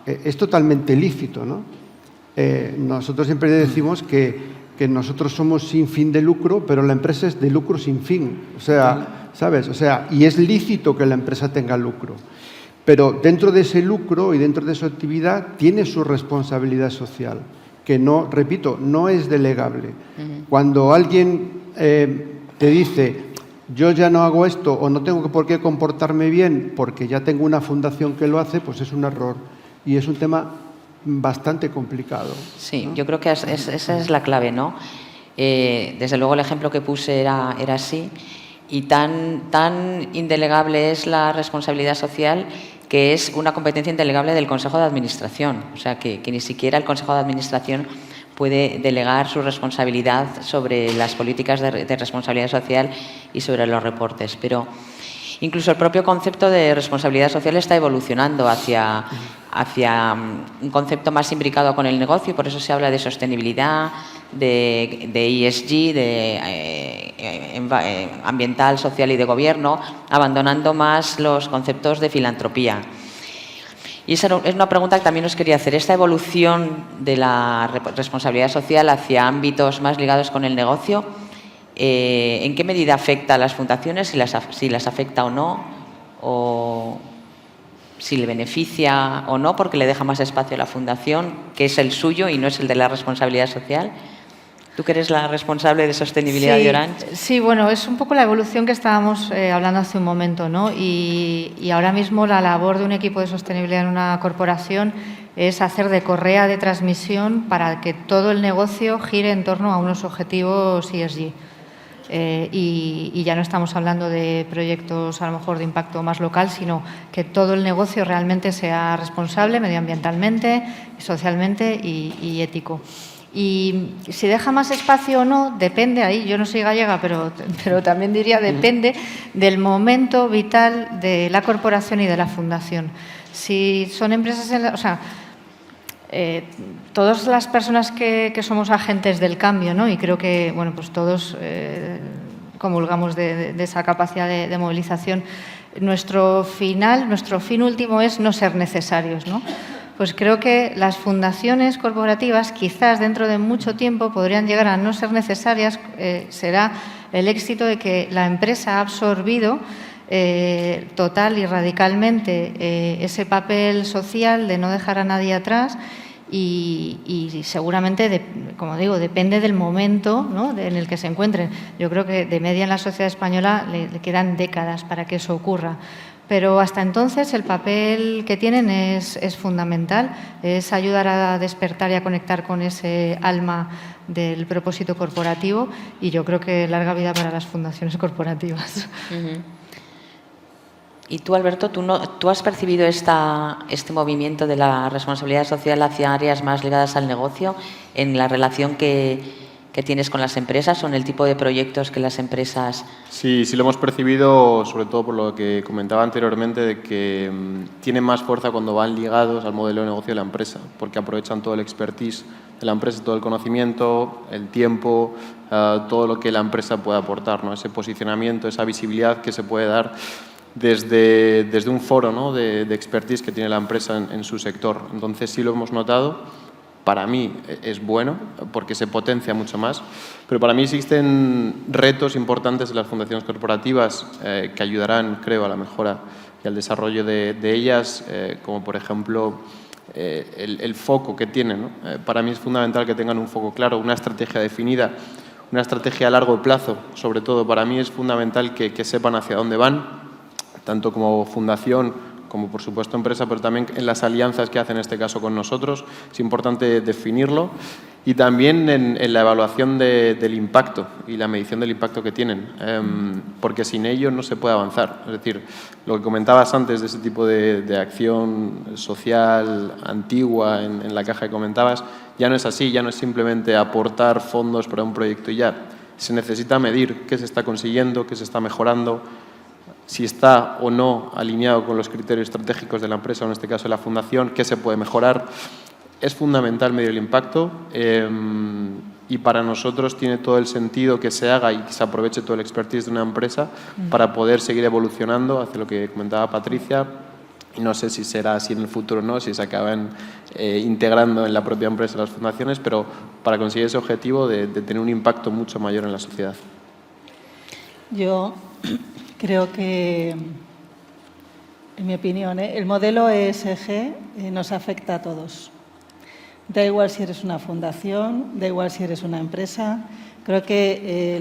es totalmente lícito, ¿no? Nosotros siempre decimos que nosotros somos sin fin de lucro, pero la empresa es de lucro sin fin. O sea, ¿sabes? O sea, y es lícito que la empresa tenga lucro. Pero dentro de ese lucro y dentro de su actividad tiene su responsabilidad social, que no, repito, no es delegable. Cuando alguien te dice, yo ya no hago esto o no tengo por qué comportarme bien porque ya tengo una fundación que lo hace, pues es un error. Y es un tema bastante complicado. Sí, ¿no? yo creo que esa es la clave, ¿no? Desde luego el ejemplo que puse era así, y tan indelegable es la responsabilidad social que es una competencia indelegable del Consejo de Administración. O sea, que ni siquiera el Consejo de Administración puede delegar su responsabilidad sobre las políticas de responsabilidad social y sobre los reportes. Pero incluso el propio concepto de responsabilidad social está evolucionando hacia un concepto más imbricado con el negocio, y por eso se habla de sostenibilidad, de ESG, de ambiental, social y de gobierno, abandonando más los conceptos de filantropía. Y esa es una pregunta que también os quería hacer. Esta evolución de la responsabilidad social hacia ámbitos más ligados con el negocio, ¿en qué medida afecta a las fundaciones? Si las afecta o no, o si le beneficia o no, porque le deja más espacio a la fundación, que es el suyo y no es el de la responsabilidad social. ¿Tú que eres la responsable de sostenibilidad de Orange? Sí, bueno, es un poco la evolución que estábamos hablando hace un momento, ¿no? Y ahora mismo la labor de un equipo de sostenibilidad en una corporación es hacer de correa de transmisión para que todo el negocio gire en torno a unos objetivos ESG. Y ya no estamos hablando de proyectos a lo mejor de impacto más local, sino que todo el negocio realmente sea responsable medioambientalmente, socialmente y ético. Y si deja más espacio o no, depende, ahí yo no soy gallega, pero también diría depende del momento vital de la corporación y de la fundación. Si son empresas, todas las personas que somos agentes del cambio, ¿no? Y creo que bueno, pues todos comulgamos de esa capacidad de movilización. Nuestro fin último es no ser necesarios, ¿no? Pues creo que las fundaciones corporativas quizás dentro de mucho tiempo podrían llegar a no ser necesarias. Será el éxito de que la empresa ha absorbido total y radicalmente ese papel social de no dejar a nadie atrás y seguramente, como digo, depende del momento, ¿no?, en el que se encuentren. Yo creo que de media en la sociedad española le quedan décadas para que eso ocurra. Pero hasta entonces el papel que tienen es fundamental, es ayudar a despertar y a conectar con ese alma del propósito corporativo, y yo creo que larga vida para las fundaciones corporativas. Y tú, Alberto, ¿tú has percibido este movimiento de la responsabilidad social hacia áreas más ligadas al negocio en la relación que tienes con las empresas o en el tipo de proyectos que las empresas... Sí, lo hemos percibido, sobre todo por lo que comentaba anteriormente, de que tienen más fuerza cuando van ligados al modelo de negocio de la empresa, porque aprovechan todo el expertise de la empresa, todo el conocimiento, el tiempo, todo lo que la empresa puede aportar, ¿no? Ese posicionamiento, esa visibilidad que se puede dar desde un foro, ¿no?, de expertise que tiene la empresa en su sector. Entonces sí lo hemos notado. Para mí es bueno porque se potencia mucho más, pero para mí existen retos importantes en las fundaciones corporativas que ayudarán, creo, a la mejora y al desarrollo de ellas, como por ejemplo el foco que tienen, ¿no? Para mí es fundamental que tengan un foco claro, una estrategia definida, una estrategia a largo plazo. Sobre todo, para mí es fundamental que sepan hacia dónde van, tanto como fundación como por supuesto empresa, pero también en las alianzas que hace en este caso con nosotros. Es importante definirlo y también en la evaluación del impacto y la medición del impacto que tienen, porque sin ello no se puede avanzar. Es decir, lo que comentabas antes de ese tipo de acción social antigua en la caja que comentabas, ya no es así, ya no es simplemente aportar fondos para un proyecto y ya. Se necesita medir qué se está consiguiendo, qué se está mejorando, si está o no alineado con los criterios estratégicos de la empresa, o en este caso de la fundación, qué se puede mejorar. Es fundamental medir el impacto y para nosotros tiene todo el sentido que se haga y que se aproveche todo el expertise de una empresa para poder seguir evolucionando hacia lo que comentaba Patricia. Y no sé si será así en el futuro o no, si se acaban integrando en la propia empresa las fundaciones, pero para conseguir ese objetivo de tener un impacto mucho mayor en la sociedad. Yo creo que, en mi opinión, el modelo ESG nos afecta a todos. Da igual si eres una fundación, da igual si eres una empresa. Creo que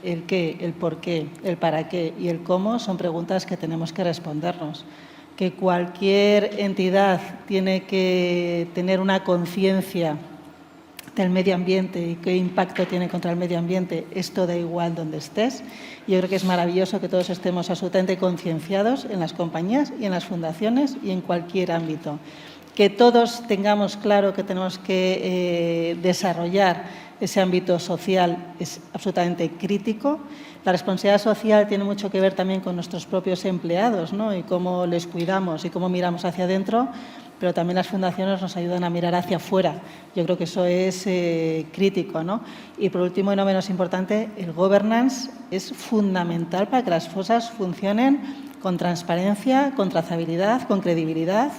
el qué, el por qué, el para qué y el cómo son preguntas que tenemos que respondernos. Que cualquier entidad tiene que tener una conciencia del medio ambiente y qué impacto tiene contra el medio ambiente, esto da igual donde estés. Yo creo que es maravilloso que todos estemos absolutamente concienciados en las compañías y en las fundaciones y en cualquier ámbito. Que todos tengamos claro que tenemos que desarrollar ese ámbito social es absolutamente crítico. La responsabilidad social tiene mucho que ver también con nuestros propios empleados, ¿no? Y cómo les cuidamos y cómo miramos hacia adentro, pero también las fundaciones nos ayudan a mirar hacia afuera. Yo creo que eso es crítico, ¿no? Y por último y no menos importante, el governance es fundamental para que las cosas funcionen con transparencia, con trazabilidad, con credibilidad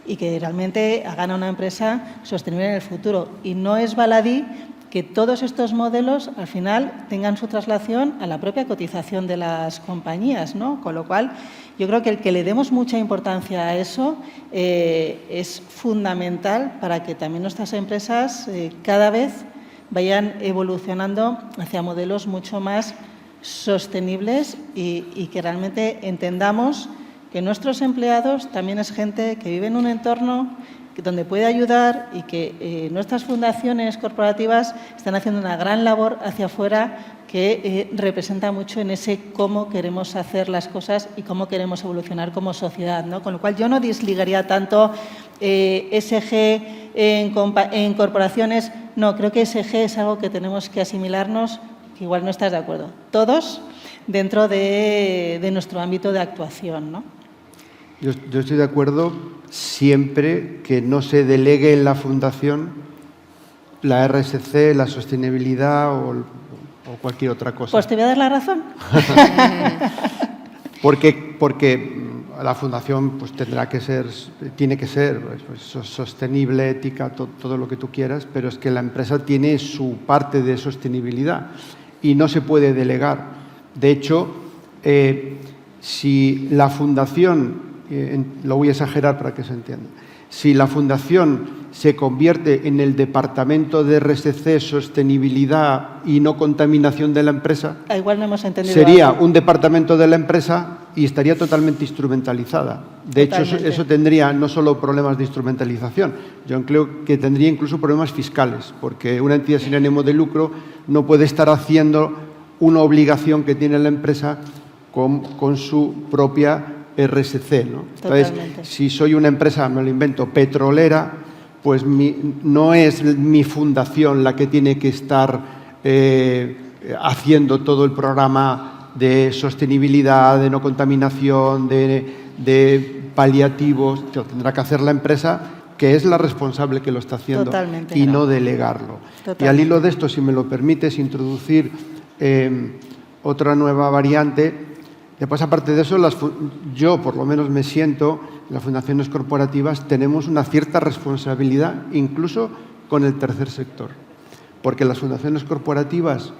y que realmente hagan a una empresa sostenible en el futuro. Y no es baladí que todos estos modelos al final tengan su traslación a la propia cotización de las compañías, ¿no? Con lo cual, yo creo que el que le demos mucha importancia a eso es fundamental para que también nuestras empresas cada vez vayan evolucionando hacia modelos mucho más sostenibles y que realmente entendamos que nuestros empleados también es gente que vive en un entorno donde puede ayudar y que nuestras fundaciones corporativas están haciendo una gran labor hacia afuera que representa mucho en ese cómo queremos hacer las cosas y cómo queremos evolucionar como sociedad, ¿no? Con lo cual yo no desligaría tanto ESG en corporaciones. No, creo que ESG es algo que tenemos que asimilarnos, que igual no estás de acuerdo, todos dentro de nuestro ámbito de actuación, ¿no? Yo estoy de acuerdo siempre que no se delegue en la fundación la RSC, la sostenibilidad o cualquier otra cosa. Pues te voy a dar la razón. Porque la fundación pues tiene que ser pues, sostenible, ética, todo lo que tú quieras, pero es que la empresa tiene su parte de sostenibilidad y no se puede delegar. De hecho, si la fundación, lo voy a exagerar para que se entienda, si la fundación se convierte en el departamento de RSC, sostenibilidad y no contaminación de la empresa, igual no hemos entendido sería algo. un departamento de la empresa y estaría totalmente instrumentalizada. De hecho, eso tendría no solo problemas de instrumentalización, yo creo que tendría incluso problemas fiscales, porque una entidad sin ánimo de lucro no puede estar haciendo una obligación que tiene la empresa con su propia RSC, ¿no? Entonces, si soy una empresa, me lo invento, petrolera, pues no es mi fundación la que tiene que estar haciendo todo el programa de sostenibilidad, de no contaminación, de paliativos. Lo tendrá que hacer la empresa, que es la responsable que lo está haciendo. Totalmente, y no delegarlo. Totalmente. Y al hilo de esto, si me lo permites, introducir otra nueva variante. Después, aparte de eso, yo por lo menos me siento, las fundaciones corporativas tenemos una cierta responsabilidad, incluso con el tercer sector. Porque las fundaciones corporativas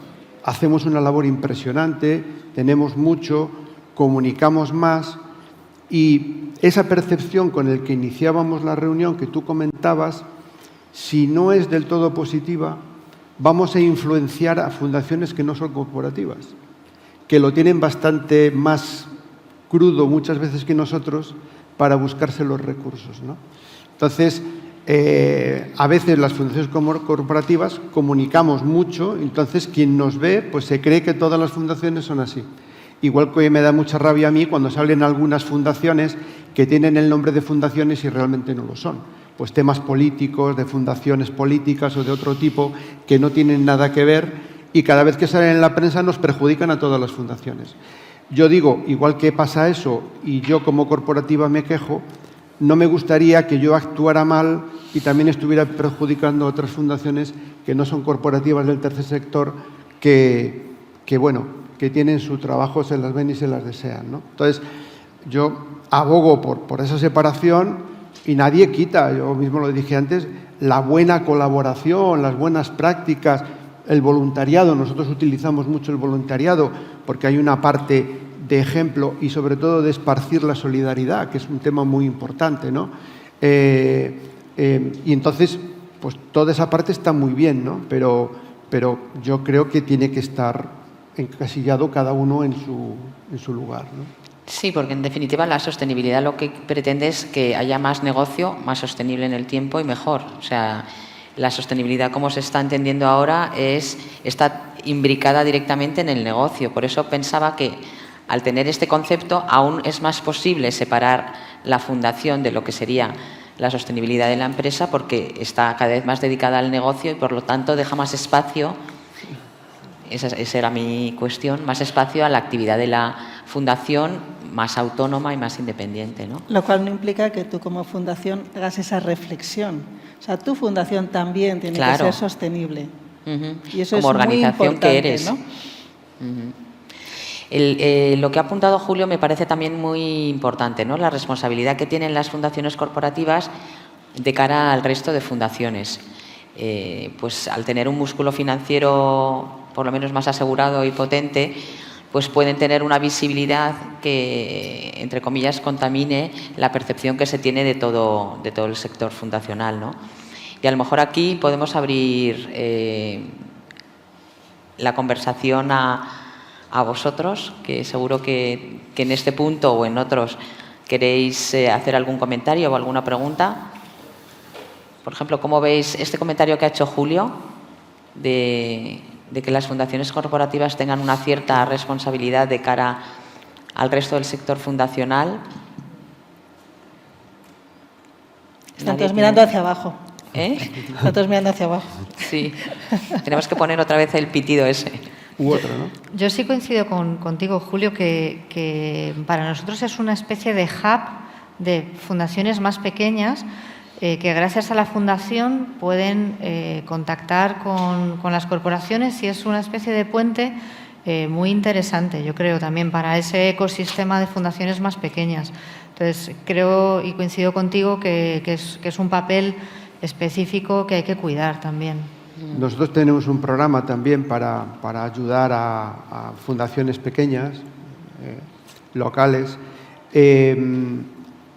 hacemos una labor impresionante, tenemos mucho, comunicamos más y esa percepción con la que iniciábamos la reunión que tú comentabas, si no es del todo positiva, vamos a influenciar a fundaciones que no son corporativas, que lo tienen bastante más crudo muchas veces que nosotros, para buscarse los recursos, ¿no? Entonces, a veces las fundaciones corporativas comunicamos mucho, entonces quien nos ve pues se cree que todas las fundaciones son así. Igual que me da mucha rabia a mí cuando salen algunas fundaciones que tienen el nombre de fundaciones y realmente no lo son. Pues temas políticos, de fundaciones políticas o de otro tipo que no tienen nada que ver y cada vez que salen en la prensa nos perjudican a todas las fundaciones. Yo digo, igual que pasa eso y yo como corporativa me quejo, no me gustaría que yo actuara mal y también estuviera perjudicando a otras fundaciones que no son corporativas del tercer sector que tienen su trabajo, se las ven y se las desean, ¿no? Entonces, yo abogo por esa separación y nadie quita, yo mismo lo dije antes, la buena colaboración, las buenas prácticas, el voluntariado. Nosotros utilizamos mucho el voluntariado porque hay una parte de ejemplo y sobre todo de esparcir la solidaridad, que es un tema muy importante, ¿no? Y entonces, pues toda esa parte está muy bien, ¿no? Pero yo creo que tiene que estar encasillado cada uno en su lugar, ¿no? Sí, porque en definitiva la sostenibilidad lo que pretende es que haya más negocio, más sostenible en el tiempo y mejor. O sea, la sostenibilidad como se está entendiendo ahora está imbricada directamente en el negocio. Por eso pensaba que al tener este concepto aún es más posible separar la fundación de lo que sería la sostenibilidad de la empresa porque está cada vez más dedicada al negocio y por lo tanto deja más espacio, esa era mi cuestión, más espacio a la actividad de la fundación más autónoma y más independiente, ¿no? Lo cual no implica que tú como fundación hagas esa reflexión. O sea, tu fundación también tiene que ser sostenible. Y eso como es organización muy importante, que eres, ¿no? Lo que ha apuntado Julio me parece también muy importante, ¿no? La responsabilidad que tienen las fundaciones corporativas de cara al resto de fundaciones. Pues al tener un músculo financiero por lo menos más asegurado y potente, pues pueden tener una visibilidad que, entre comillas, contamine la percepción que se tiene de todo el sector fundacional, ¿no? Y a lo mejor aquí podemos abrir la conversación a vosotros, que seguro que en este punto o en otros queréis hacer algún comentario o alguna pregunta. Por ejemplo, ¿cómo veis este comentario que ha hecho Julio de que las fundaciones corporativas tengan una cierta responsabilidad de cara al resto del sector fundacional? Están todos mirando hacia abajo. Están todos mirando hacia abajo. Sí. Tenemos que poner otra vez el pitido ese. U otro, ¿no? Yo sí coincido contigo, Julio, que para nosotros es una especie de hub de fundaciones más pequeñas que gracias a la fundación pueden contactar con las corporaciones y es una especie de puente muy interesante, yo creo, también para ese ecosistema de fundaciones más pequeñas. Entonces, creo y coincido contigo que es un papel específico que hay que cuidar también. Nosotros tenemos un programa también para ayudar a fundaciones pequeñas, locales,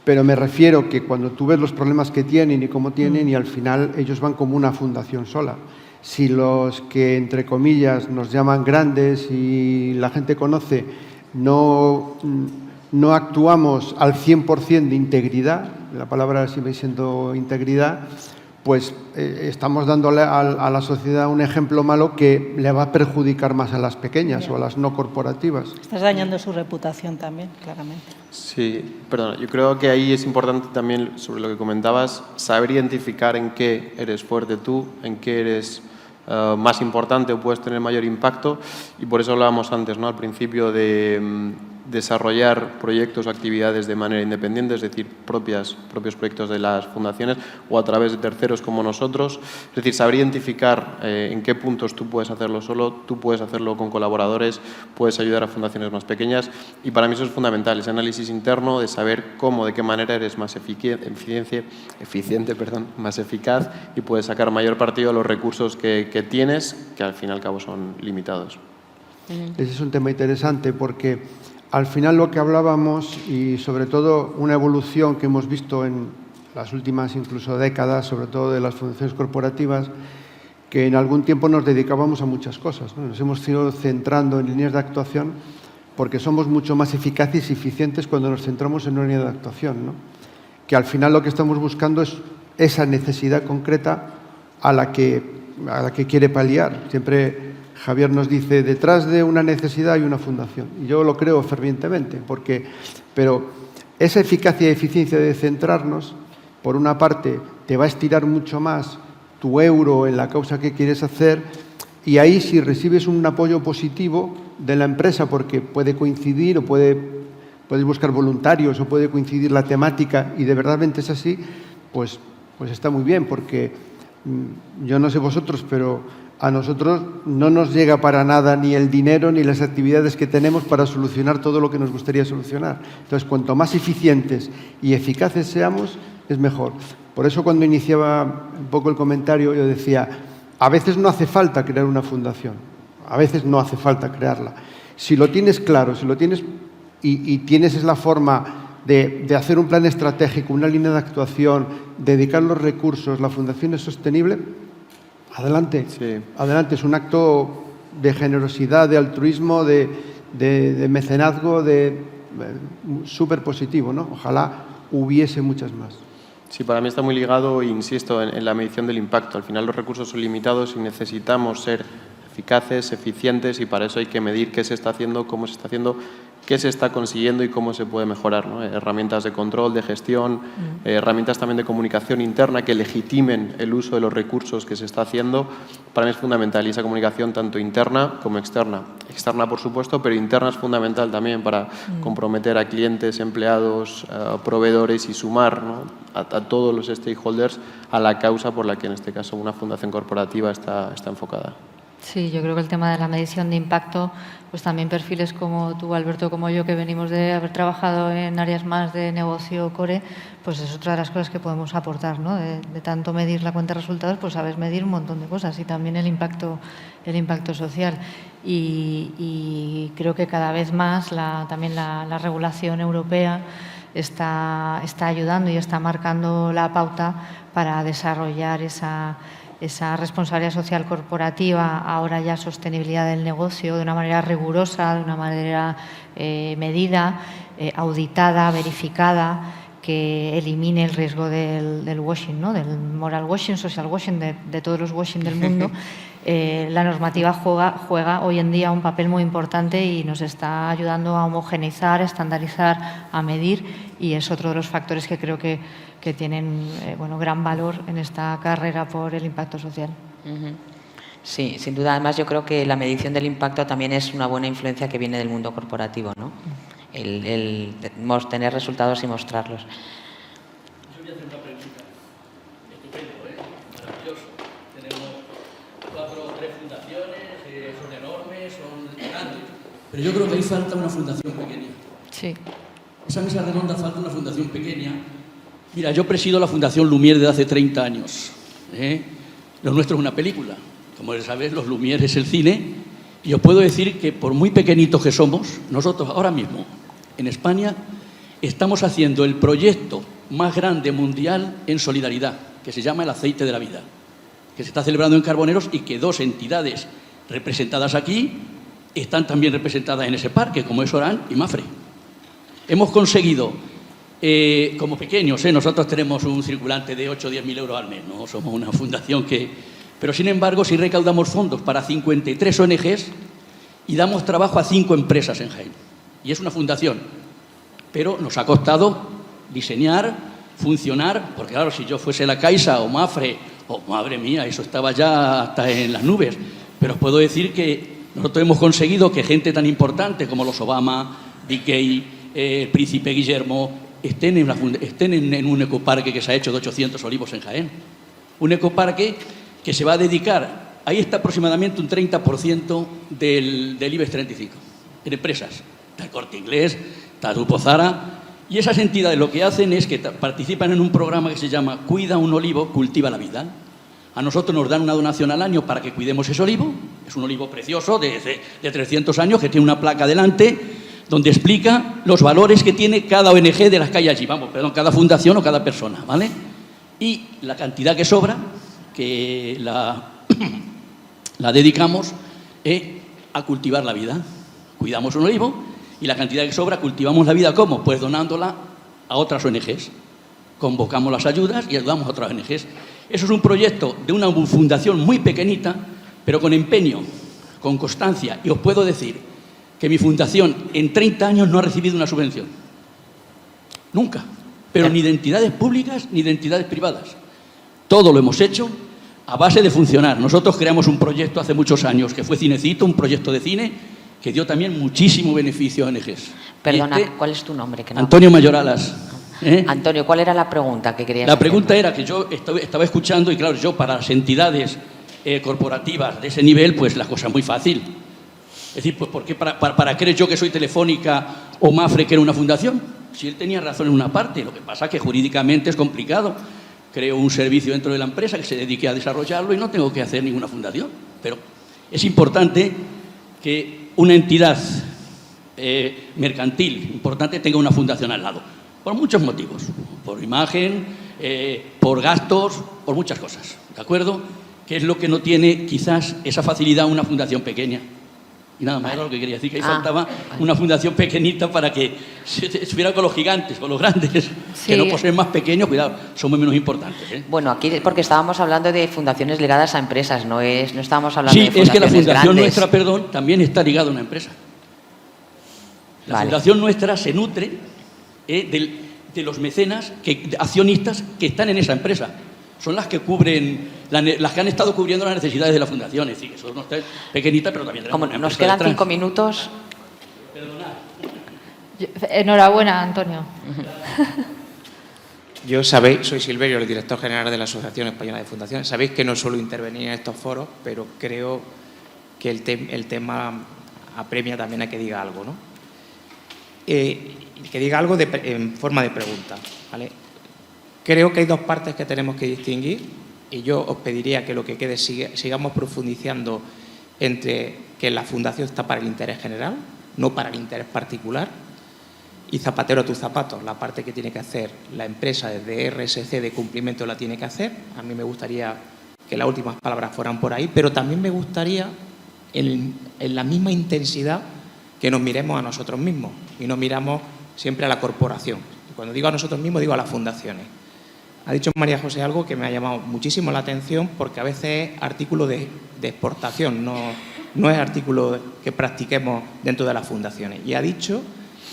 pero me refiero que cuando tú ves los problemas que tienen y cómo tienen y al final ellos van como una fundación sola. Si los que, entre comillas, nos llaman grandes y la gente conoce, no actuamos al 100% de integridad, la palabra sigue siendo integridad, pues estamos dándole a la sociedad un ejemplo malo que le va a perjudicar más a las pequeñas o a las no corporativas. Estás dañando su reputación también, claramente. Sí, perdona, yo creo que ahí es importante también, sobre lo que comentabas, saber identificar en qué eres fuerte tú, en qué eres más importante o puedes tener mayor impacto y por eso hablábamos antes, ¿no? Al principio de desarrollar proyectos o actividades de manera independiente, es decir, propios proyectos de las fundaciones o a través de terceros como nosotros. Es decir, saber identificar en qué puntos tú puedes hacerlo solo, tú puedes hacerlo con colaboradores, puedes ayudar a fundaciones más pequeñas y para mí eso es fundamental, ese análisis interno de saber cómo, de qué manera eres más eficiente, más eficaz y puedes sacar mayor partido a los recursos que tienes, que al fin y al cabo son limitados. Ese es un tema interesante porque al final lo que hablábamos y sobre todo una evolución que hemos visto en las últimas incluso décadas, sobre todo de las fundaciones corporativas, que en algún tiempo nos dedicábamos a muchas cosas, ¿no? Nos hemos ido centrando en líneas de actuación porque somos mucho más eficaces y eficientes cuando nos centramos en una línea de actuación, ¿no? que al final lo que estamos buscando es esa necesidad concreta a la que quiere paliar. Siempre Javier nos dice, detrás de una necesidad hay una fundación. Y yo lo creo fervientemente, pero esa eficacia y eficiencia de centrarnos, por una parte, te va a estirar mucho más tu euro en la causa que quieres hacer, y ahí si recibes un apoyo positivo de la empresa, porque puede coincidir o puedes buscar voluntarios o puede coincidir la temática y de verdad es así, pues está muy bien, porque yo no sé vosotros, pero a nosotros no nos llega para nada ni el dinero ni las actividades que tenemos para solucionar todo lo que nos gustaría solucionar. Entonces, cuanto más eficientes y eficaces seamos, es mejor. Por eso, cuando iniciaba un poco el comentario, yo decía, a veces no hace falta crear una fundación, a veces no hace falta crearla. Si lo tienes claro, si lo tienes y tienes la forma de hacer un plan estratégico, una línea de actuación, dedicar los recursos, la fundación es sostenible, adelante. Sí. Adelante, es un acto de generosidad, de altruismo, de mecenazgo, súper positivo, ¿no? Ojalá hubiese muchas más. Sí, para mí está muy ligado, insisto, en la medición del impacto. Al final los recursos son limitados y necesitamos ser eficaces, eficientes, y para eso hay que medir qué se está haciendo, cómo se está haciendo, qué se está consiguiendo y cómo se puede mejorar, ¿no? Herramientas de control, de gestión, herramientas también de comunicación interna que legitimen el uso de los recursos que se está haciendo. Para mí es fundamental, y esa comunicación tanto interna como externa. Externa, por supuesto, pero interna es fundamental también para comprometer a clientes, empleados, proveedores y sumar, ¿no?, a todos los stakeholders a la causa por la que en este caso una fundación corporativa está enfocada. Sí, yo creo que el tema de la medición de impacto, pues también perfiles como tú, Alberto, como yo, que venimos de haber trabajado en áreas más de negocio core, pues es otra de las cosas que podemos aportar, ¿no? De tanto medir la cuenta de resultados, pues sabes medir un montón de cosas, y también el impacto social. Y creo que cada vez más también la regulación europea está ayudando y está marcando la pauta para desarrollar esa responsabilidad social corporativa, ahora ya sostenibilidad del negocio, de una manera rigurosa, de una manera medida, auditada, verificada, que elimine el riesgo del washing, ¿no?, del moral washing, social washing, de todos los washing del mundo. La normativa juega hoy en día un papel muy importante y nos está ayudando a homogeneizar, a estandarizar, a medir, y es otro de los factores que creo que tienen gran valor en esta carrera por el impacto social. Sí, sin duda. Además, yo creo que la medición del impacto también es una buena influencia que viene del mundo corporativo, ¿no? El tener resultados y mostrarlos. Yo voy a hacer una pregunta. Estupendo, maravilloso. Tenemos 4 o 3 fundaciones, son enormes, son grandes. Pero yo creo que ahí falta una fundación pequeña. Sí. Esa mesa redonda falta una fundación pequeña. Mira, yo presido la Fundación Lumière desde hace 30 años. Lo nuestro es una película. Como sabes, los Lumière es el cine. Y os puedo decir que por muy pequeñitos que somos, nosotros ahora mismo, en España, estamos haciendo el proyecto más grande mundial en solidaridad, que se llama El Aceite de la Vida, que se está celebrando en Carboneros y que 2 entidades representadas aquí están también representadas en ese parque, como es Oran y Mapfre. Hemos conseguido, como pequeños, nosotros tenemos un circulante de 8 o 10.000 euros al mes, no somos una fundación pero sin embargo sí recaudamos fondos para 53 ONGs y damos trabajo a 5 empresas en Jaén. Y es una fundación, pero nos ha costado diseñar, funcionar, porque claro, si yo fuese la Caixa o Mapfre, madre mía, eso estaba ya hasta en las nubes. Pero os puedo decir que nosotros hemos conseguido que gente tan importante como los Obama, Dickey, el Príncipe Guillermo, estén en un ecoparque que se ha hecho de 800 olivos en Jaén. Un ecoparque que se va a dedicar, ahí está aproximadamente un 30% del IBEX 35, en empresas. Está el Corte Inglés, está el Grupo Zara, y esas entidades lo que hacen es que participan en un programa que se llama Cuida un olivo, cultiva la vida. A nosotros nos dan una donación al año para que cuidemos ese olivo. Es un olivo precioso de 300 años que tiene una placa delante donde explica los valores que tiene cada ONG de las que hay allí. Cada fundación o cada persona, ¿vale? Y la cantidad que sobra, que la dedicamos a cultivar la vida. Cuidamos un olivo y la cantidad que sobra cultivamos la vida. ¿Cómo? Pues donándola a otras ONGs. convocamos las ayudas y ayudamos a otras ONGs. Eso es un proyecto de una fundación muy pequeñita, pero con empeño, con constancia. Y os puedo decir que mi fundación en 30 años no ha recibido una subvención. Nunca. Pero ni de entidades públicas ni de entidades privadas. Todo lo hemos hecho a base de funcionar. Nosotros creamos un proyecto hace muchos años que fue Cinecito, un proyecto de cine que dio también muchísimo beneficio a ONGs. Perdona, ¿cuál es tu nombre? Que no... Antonio Mayoralas. Antonio, ¿cuál era la pregunta que querías La hacer? pregunta era que yo estaba escuchando y claro, yo para las entidades corporativas de ese nivel, pues la cosa es muy fácil. Es decir, pues ¿por qué para creer yo que soy Telefónica o Mafre que era una fundación? Si él tenía razón en una parte, lo que pasa es que jurídicamente es complicado. Creo un servicio dentro de la empresa que se dedique a desarrollarlo y no tengo que hacer ninguna fundación. Pero es importante que una entidad mercantil importante tenga una fundación al lado. Por muchos motivos. Por imagen, por gastos, por muchas cosas. ¿De acuerdo? Que es lo que no tiene quizás esa facilidad una fundación pequeña. Y nada más era lo que quería decir, que ahí faltaba una fundación pequeñita para que se estuviera con los gigantes, con los grandes, que no por ser más pequeños, cuidado, somos menos importantes. Bueno, aquí porque estábamos hablando de fundaciones ligadas a empresas, no estábamos hablando de fundaciones es que la fundación grandes. nuestra, perdón, también está ligada a una empresa. La fundación nuestra se nutre de los mecenas, accionistas que están en esa empresa. Son las que cubren, las que han estado cubriendo las necesidades de la fundación. Es decir, eso no está pequeñita, pero también... Como nos quedan 5 minutos... Enhorabuena, Antonio. Yo sabéis, soy Silverio, el director general de la Asociación Española de Fundaciones. Sabéis que no suelo intervenir en estos foros, pero creo que el tema apremia también a que diga algo, ¿no? Que diga algo en forma de pregunta, ¿vale? Creo que hay dos partes que tenemos que distinguir y yo os pediría que lo que quede sigamos profundizando entre que la fundación está para el interés general, no para el interés particular, y zapatero a tus zapatos, la parte que tiene que hacer la empresa desde RSC de cumplimiento la tiene que hacer. A mí me gustaría que las últimas palabras fueran por ahí, pero también me gustaría en la misma intensidad que nos miremos a nosotros mismos y no miramos siempre a la corporación. Y cuando digo a nosotros mismos, digo a las fundaciones. Ha dicho María José algo que me ha llamado muchísimo la atención porque a veces es artículo de exportación, no es artículo que practiquemos dentro de las fundaciones. Y ha dicho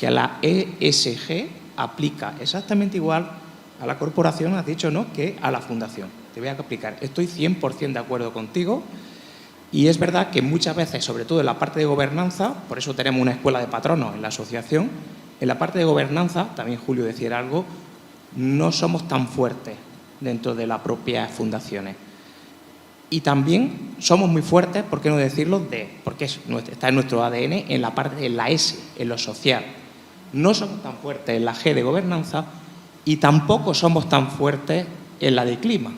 que a la ESG aplica exactamente igual a la corporación, has dicho, ¿no?, que a la fundación. Te voy a explicar. Estoy 100% de acuerdo contigo y es verdad que muchas veces, sobre todo en la parte de gobernanza, por eso tenemos una escuela de patronos en la asociación, en la parte de gobernanza, también Julio decía algo, no somos tan fuertes dentro de las propias fundaciones. Y también somos muy fuertes, ¿por qué no decirlo?, porque está en nuestro ADN en la parte de la S, en lo social. No somos tan fuertes en la G de gobernanza y tampoco somos tan fuertes en la de clima.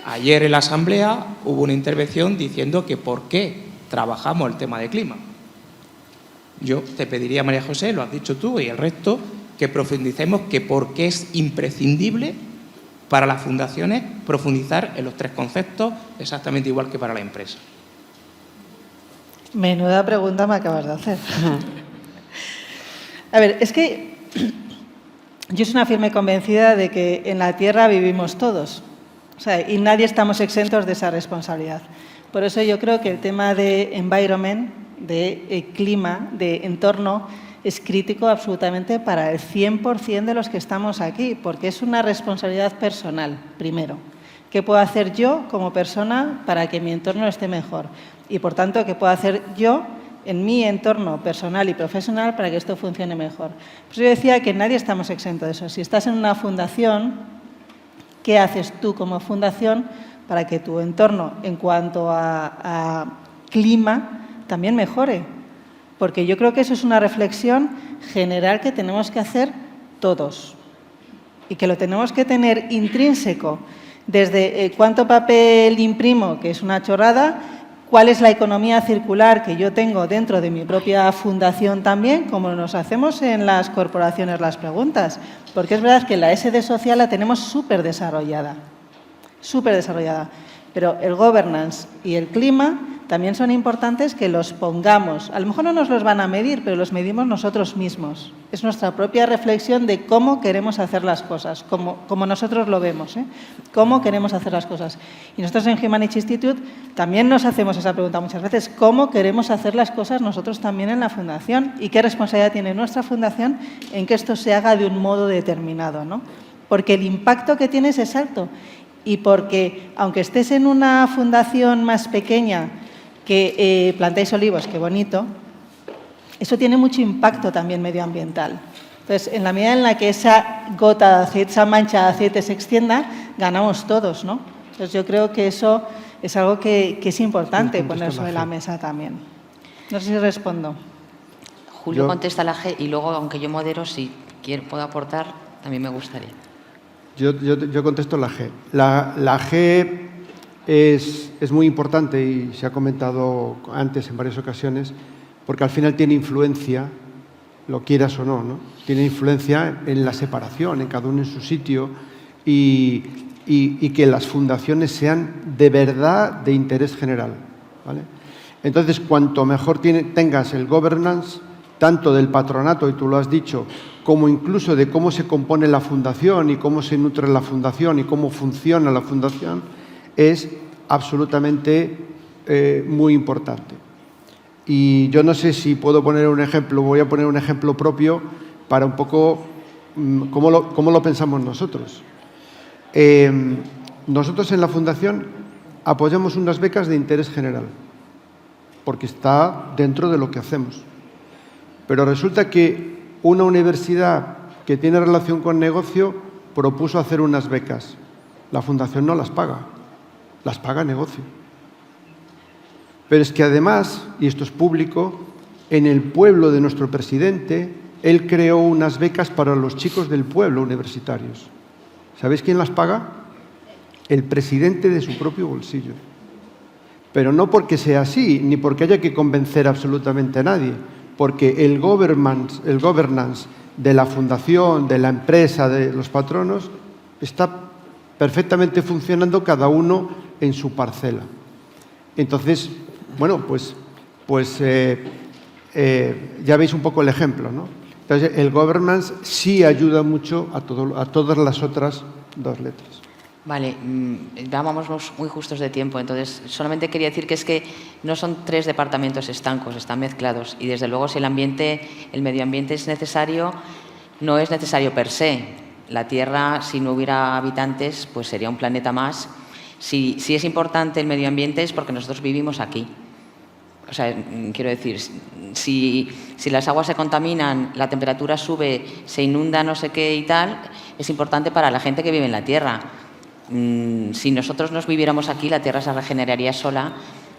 Ayer en la Asamblea hubo una intervención diciendo que por qué trabajamos el tema de clima. Yo te pediría, María José, lo has dicho tú y el resto, que profundicemos que por qué es imprescindible para las fundaciones profundizar en los tres conceptos exactamente igual que para la empresa. Menuda pregunta me acabas de hacer. A ver, es que yo soy una firme convencida de que en la Tierra vivimos todos. O sea, y nadie estamos exentos de esa responsabilidad. Por eso yo creo que el tema de environment, de clima, de entorno, es crítico absolutamente para el 100% de los que estamos aquí, porque es una responsabilidad personal, primero. ¿Qué puedo hacer yo como persona para que mi entorno esté mejor? Y, por tanto, ¿qué puedo hacer yo en mi entorno personal y profesional para que esto funcione mejor? Pues yo decía que nadie estamos exentos de eso. Si estás en una fundación, ¿qué haces tú como fundación para que tu entorno en cuanto a clima también mejore? Porque yo creo que eso es una reflexión general que tenemos que hacer todos y que lo tenemos que tener intrínseco desde cuánto papel imprimo, que es una chorrada, cuál es la economía circular que yo tengo dentro de mi propia fundación también, como nos hacemos en las corporaciones las preguntas. Porque es verdad que la S de social la tenemos súper desarrollada, pero el governance y el clima también son importantes que los pongamos. A lo mejor no nos los van a medir, pero los medimos nosotros mismos. Es nuestra propia reflexión de cómo queremos hacer las cosas, como nosotros lo vemos, cómo queremos hacer las cosas. Y nosotros en Humanity Institute también nos hacemos esa pregunta muchas veces, ¿cómo queremos hacer las cosas nosotros también en la Fundación? ¿Y qué responsabilidad tiene nuestra Fundación en que esto se haga de un modo determinado, ¿no? Porque el impacto que tienes es alto y porque, aunque estés en una fundación más pequeña que plantáis olivos, qué bonito, eso tiene mucho impacto también medioambiental. Entonces, en la medida en la que esa gota de aceite, esa mancha de aceite se extienda, ganamos todos, ¿no? Entonces, yo creo que eso es algo que es importante poner sobre la mesa también. No sé si respondo. Julio contesta la G y luego, aunque yo modero, si puedo aportar, también me gustaría. Yo contesto la G. La G es muy importante y se ha comentado antes en varias ocasiones porque al final tiene influencia, lo quieras o no, ¿no? Tiene influencia en la separación, en cada uno en su sitio y que las fundaciones sean de verdad de interés general, ¿vale? Entonces, cuanto mejor tengas el governance, tanto del patronato, y tú lo has dicho, como incluso de cómo se compone la fundación y cómo se nutre la fundación y cómo funciona la fundación, es absolutamente muy importante. Y yo no sé si puedo poner un ejemplo, voy a poner un ejemplo propio para un poco cómo lo pensamos nosotros. Nosotros en la Fundación apoyamos unas becas de interés general, porque está dentro de lo que hacemos. Pero resulta que una universidad que tiene relación con negocio propuso hacer unas becas. La Fundación no las paga, las paga negocio. Pero es que además, y esto es público, en el pueblo de nuestro presidente, él creó unas becas para los chicos del pueblo universitarios. ¿Sabéis quién las paga? El presidente de su propio bolsillo. Pero no porque sea así, ni porque haya que convencer absolutamente a nadie, porque el governance de la fundación, de la empresa, de los patronos, está perfectamente funcionando cada uno en su parcela. Entonces, bueno, pues ya veis un poco el ejemplo, ¿no? Entonces, el governance sí ayuda mucho a todas las otras dos letras. Vale, ya vamos muy justos de tiempo, entonces solamente quería decir que es que no son tres departamentos estancos, están mezclados y desde luego si el medio ambiente es necesario, no es necesario per se. La Tierra, si no hubiera habitantes, pues sería un planeta más. Si es importante el medio ambiente es porque nosotros vivimos aquí. O sea, quiero decir, si las aguas se contaminan, la temperatura sube, se inunda no sé qué y tal, es importante para la gente que vive en la Tierra. Si nosotros nos viviéramos aquí, la Tierra se regeneraría sola,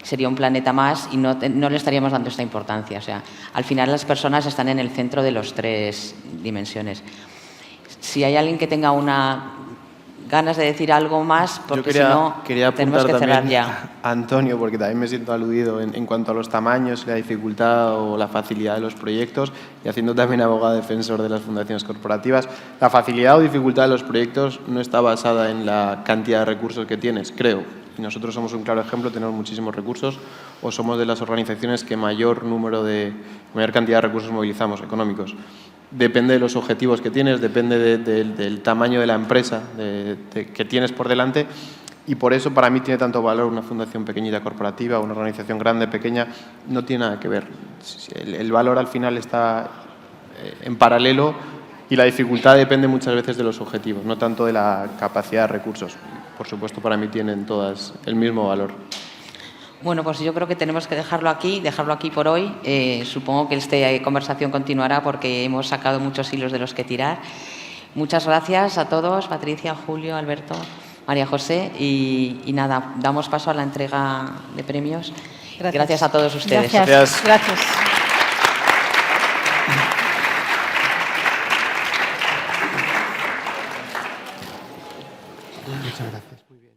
sería un planeta más y no le estaríamos dando esta importancia. O sea, al final las personas están en el centro de las tres dimensiones. Si hay alguien que tenga ganas de decir algo más, porque si no, tenemos que cerrar ya. A Antonio, porque también me siento aludido en cuanto a los tamaños, la dificultad o la facilidad de los proyectos, y haciendo también abogado defensor de las fundaciones corporativas. La facilidad o dificultad de los proyectos no está basada en la cantidad de recursos que tienes, creo. Y nosotros somos un claro ejemplo, tenemos muchísimos recursos, o somos de las organizaciones que mayor cantidad de recursos movilizamos, económicos. Depende de los objetivos que tienes, depende del tamaño de la empresa que tienes por delante y por eso para mí tiene tanto valor una fundación pequeñita corporativa, una organización grande, pequeña, no tiene nada que ver. El valor al final está en paralelo y la dificultad depende muchas veces de los objetivos, no tanto de la capacidad de recursos. Por supuesto, para mí tienen todas el mismo valor. Bueno, pues yo creo que tenemos que dejarlo aquí por hoy. Supongo que esta conversación continuará porque hemos sacado muchos hilos de los que tirar. Muchas gracias a todos, Patricia, Julio, Alberto, María José. Y nada, damos paso a la entrega de premios. Gracias a todos ustedes. Gracias. Muchas gracias. Muy bien.